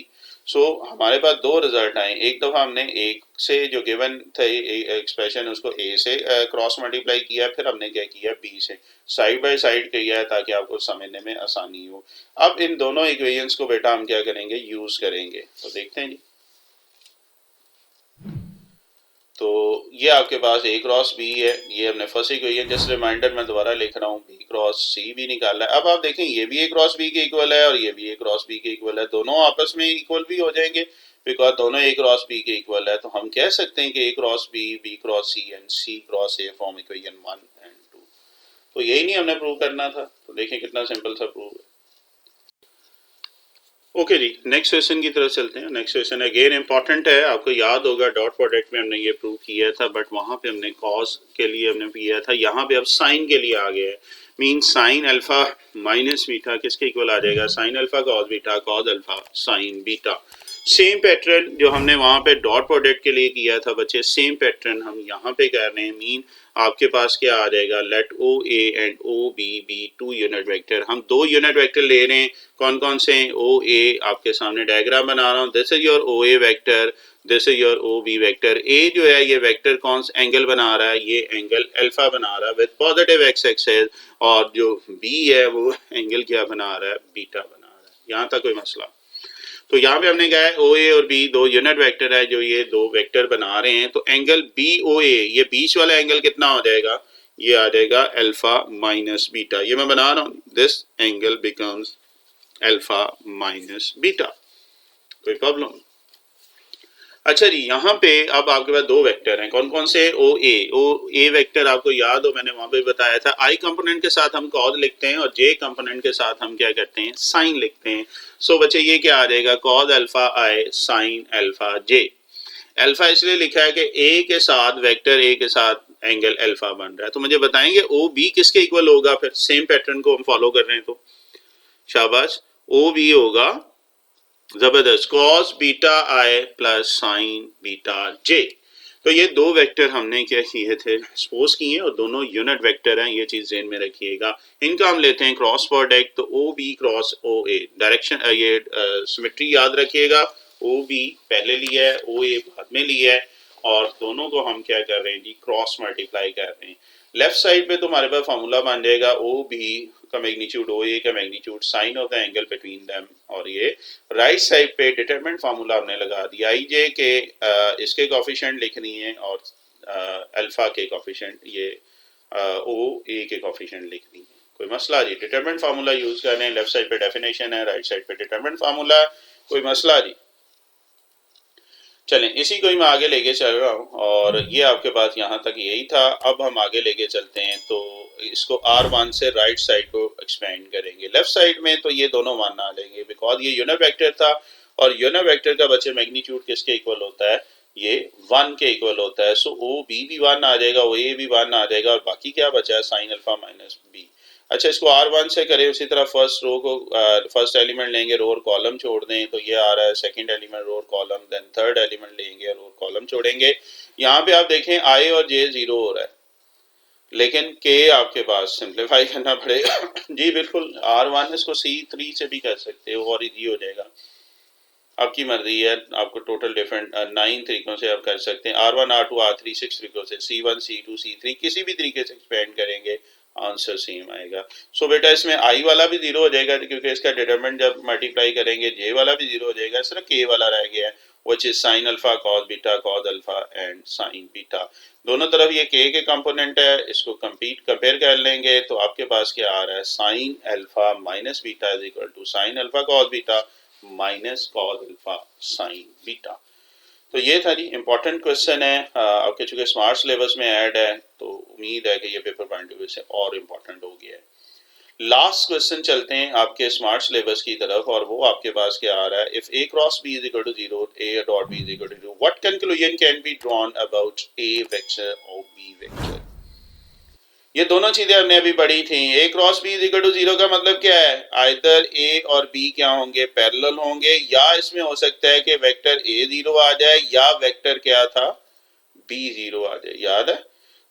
सो हमारे पास दो रिजल्ट आए, एक दफा हमने a से जो गिवन थे एक्सप्रेशन उसको a से क्रॉस मल्टीप्लाई किया, फिर हमने क्या किया b से, साइड बाय साइड किया है ताकि आपको समझने में आसानी हो। अब इन दोनों इक्वेशंस को बेटा हम क्या करेंगे, यूज करेंगे। तो देखते हैं जी, तो ये आपके पास a क्रॉस b है, ये हमने फर्स्ट इक्वेशन, जस्ट रिमाइंडर मैं दोबारा लिख रहा हूँ, b क्रॉस c भी निकाला है। अब आप देखें ये भी a क्रॉस b के इक्वल है और ये भी a क्रॉस b के इक्वल है, दोनों आपस में इक्वल भी हो जाएंगे बिकॉज दोनों a क्रॉस b के इक्वल है। तो हम कह सकते हैं कि a cross b cross c and c cross a form equation 1 and 2। तो यही नहीं हमने प्रूव करना था, तो देखें कितना सिंपल सा प्रूव है। ओके जी, नेक्स्ट क्वेश्चन की तरफ चलते हैं। नेक्स्ट क्वेश्चन अगेन इंपॉर्टेंट है, आपको याद होगा डॉट प्रोडक्ट में हमने ये प्रूव किया था, बट वहां पे हमने कॉस के लिए हमने किया था, यहाँ पे अब साइन के लिए आ गया है। Mean sine alpha minus beta किसके इक्वल आ जाएगा, sign alpha cos beta cos alpha sine beta. Same pattern जो हमने वहां पे डॉट प्रोडक्ट के लिए किया था बच्चे, सेम पैटर्न हम यहाँ पे कर रहे हैं। मीन आपके पास क्या आ जाएगा, let O A and O B be two unit vector. हम दो यूनिट वेक्टर ले रहे हैं, कौन कौन से, ओ ए आपके सामने डायग्राम बना रहा हूँ, this is your o a vector, this is your o b vector. A जो है ये वेक्टर कौन सा एंगल बना रहा है, ये एंगल अल्फा बना रहा है विद पॉजिटिव एक्स एक्सेस, और जो बी है वो एंगल क्या बना रहा है, बीटा बना रहा है। यहाँ तक कोई मसला। तो यहाँ पे हमने कहा है ओ ए और बी दो यूनिट वेक्टर है, जो ये दो वेक्टर बना रहे हैं, तो एंगल बी ओ ए, ये बीच वाला एंगल कितना हो जाएगा, ये आ जाएगा अल्फा माइनस बीटा। ये मैं बना रहा हूँ, this angle becomes alpha minus beta. कोई प्रॉब्लम। अच्छा जी, यहाँ पे अब आपके पास दो वेक्टर हैं, कौन कौन से, ओ ए वेक्टर आपको याद हो मैंने वहां पे बताया था, आई कंपोनेंट के साथ हम कॉज लिखते हैं और जे कंपोनेंट के साथ हम क्या करते हैं, साइन लिखते हैं। सो बच्चे ये क्या आ जाएगा, कॉज अल्फा आई साइन अल्फा जे। अल्फा इसलिए लिखा है कि ए के साथ वेक्टर ए के साथ एंगल अल्फा बन रहा है। तो मुझे बताएंगे ओ बी किसके इक्वल होगा, फिर सेम पैटर्न को हम फॉलो कर रहे हैं तो शाबाश, ओ बी होगा जबरदस्त कॉस बीटा आई प्लस साइन बीटा जे। तो ये दो वेक्टर हमने क्या किए थे, सपोज किए, और दोनों यूनिट वेक्टर हैं, ये चीज ध्यान में रखिएगा। इनका हम लेते हैं क्रॉस प्रोडक्ट, तो ओ बी क्रॉस ओ ए डायरेक्शन, ये सिमेट्री याद रखिएगा, ओ बी पहले लिया है, ओ ए बाद में लिया है, और दोनों को हम क्या कर रहे हैं जी, क्रॉस मल्टीप्लाई कर रहे हैं। लेफ्ट साइड पे तो हमारे पास फॉर्मूला बन जाएगा ओ बी का मैग्नीट्यूड ओ ए का magnitude sine of the angle between them, और ये राइट साइड पे डिटरमिनेंट फार्मूला हमने लगा दिया, आई जे के इसके कोफिशिएंट लिखनी है, और अल्फा के कोफिशिएंट ये ओ ए के कोफिशिएंट लिखनी है। कोई मसला जी, डिटरमिनेंट फार्मूला यूज कर रहे हैं, लेफ्ट साइड पे डेफिनेशन है, राइट साइड पे डिटरमिनेंट फार्मूला, कोई मसला जी। चलें, इसी को ही मैं आगे लेके चल रहा हूँ, और ये आपके पास यहाँ तक यही था। अब हम आगे लेके चलते हैं, तो इसको R1 से राइट साइड को एक्सपेंड करेंगे। लेफ्ट साइड में तो ये दोनों वन आ जाएंगे, बिकॉज ये यूनिट वेक्टर था, और यूनिट वेक्टर का बच्चे मैग्नीट्यूड किसके इक्वल होता है, ये 1 के इक्वल होता है। सो ओ बी भी 1 आ जाएगा, ओ ए भी 1 आ जाएगा, और बाकी क्या बचा है, साइन अल्फा माइनस बी। अच्छा, इसको R1 से करें, उसी तरह फर्स्ट रो को फर्स्ट एलिमेंट लेंगे, रो और कॉलम छोड़ दें, तो ये आ रहा है सेकंड एलिमेंट रो और कॉलम, देन थर्ड एलिमेंट लेंगे, रो और कॉलम छोड़ेंगे। यहाँ पे आप देखें आई और जे जीरो हो रहा है, लेकिन के आपके पास सिंप्लीफाई करना पड़ेगा जी बिल्कुल, R1 इसको C3 से भी कर सकते हो और इजी हो जाएगा, आपकी मर्जी है, आपको टोटल डिफरेंट 9 तरीकों से आप कर सकते हैं। R1 R2 R3 6 तरीकों से, C1 C2 C3 किसी भी तरीके से एक्सपेंड करेंगे, आंसर सेम आएगा। सो बेटा इसमें आई वाला भी जीरो हो जाएगा, क्योंकि इसका डिटरमिनेंट जब मल्टीप्लाई करेंगे जे वाला भी जीरो हो जाएगा, सिर्फ के वाला रह गया है, which is sine alpha cos beta cos alpha and sign beta. दोनों तरफ ये के कंपोनेंट है, इसको कंपेयर कर लेंगे, तो आपके पास क्या आ रहा है, sine alpha minus beta is equal to sine alpha cos beta minus cos alpha sine beta. तो ये था जी, इंपॉर्टेंट क्वेश्चन है, आपके चूंकि स्मार्ट सिलेबस में ऐड है, तो उम्मीद है कि ये पेपर पॉइंट ऑफ व्यू से और इम्पोर्टेंट हो गया है। लास्ट क्वेश्चन चलते हैं आपके स्मार्ट सिलेबस की तरफ, और वो आपके पास क्या आ रहा है, if a cross b is equal to 0, a dot B is equal to 0, what conclusion can be drawn about a vector और बी वेक्टर। ये दोनों चीजें हमने अभी पढ़ी थी। A cross b is equal to 0 का मतलब क्या है, आइदर ए और बी क्या होंगे, पैरेलल होंगे, या इसमें हो सकता है कि वेक्टर ए 0 आ जाए, या वेक्टर क्या था, बी 0 आ जाए। याद है,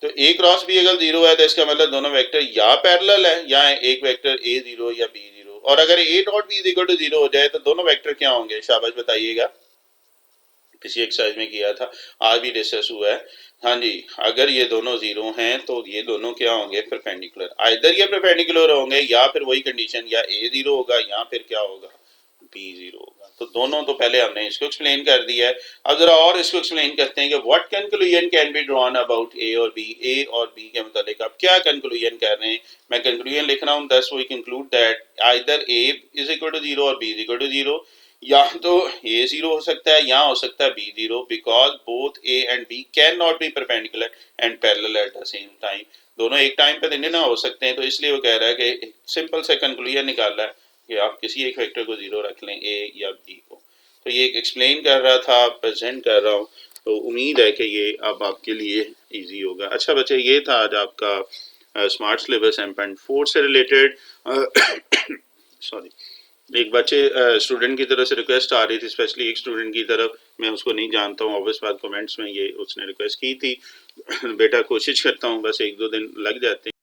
तो ए क्रॉस बी अगर 0 है तो इसका मतलब दोनों वेक्टर या पैरेलल है, या एक वेक्टर ए 0 या बी 0। और अगर A dot B is equal to 0 हो जाए तो दोनों वेक्टर क्या होंगे, शाबाश बताइएगा, किसी एक्सरसाइज में किया था, आज भी डिस्कस हुआ है। हाँ जी, अगर ये दोनों जीरो हैं तो ये दोनों क्या होंगे, परपेंडिकुलर। आइदर ये परपेंडिकुलर होंगे, या फिर वही कंडीशन, या ए 0 होगा या फिर क्या होगा, बी 0 होगा। तो दोनों तो पहले हमने इसको एक्सप्लेन कर दिया है। अब जरा और इसको एक्सप्लेन करते हैं कि what conclusion can be drawn about a और बी। ए और बी के मतलब आप क्या कंक्लूजन कर रहे हैं, मैं कंक्लूजन लिख रहा हूँ, thus we conclude that either A is equal to 0 और बी इज इक्वल टू 0, या तो ए 0 हो सकता है या हो सकता है B 0, because both A and B can not be perpendicular and parallel at the same time. दोनों एक टाइम पे नहीं ना हो सकते हैं, तो इसलिए वो कह रहा है कि सिंपल से कंक्लूजन निकाल रहा है, कि आप किसी एक वेक्टर को 0 रख लें, ए या बी को। तो ये एक्सप्लेन कर रहा था, प्रेजेंट कर रहा हूँ, तो उम्मीद है कि ये अब आपके लिए इजी होगा। अच्छा बच्चे, ये था आज आपका स्मार्ट सिलेबस M.4 से रिलेटेड। सॉरी, एक बच्चे स्टूडेंट की तरफ से रिक्वेस्ट आ रही थी, स्पेशली एक स्टूडेंट की तरफ, मैं उसको नहीं जानता हूँ, ऑब्वियस बात कमेंट्स में ये उसने रिक्वेस्ट की थी। बेटा कोशिश करता हूँ, बस 1-2 दिन लग जाते हैं।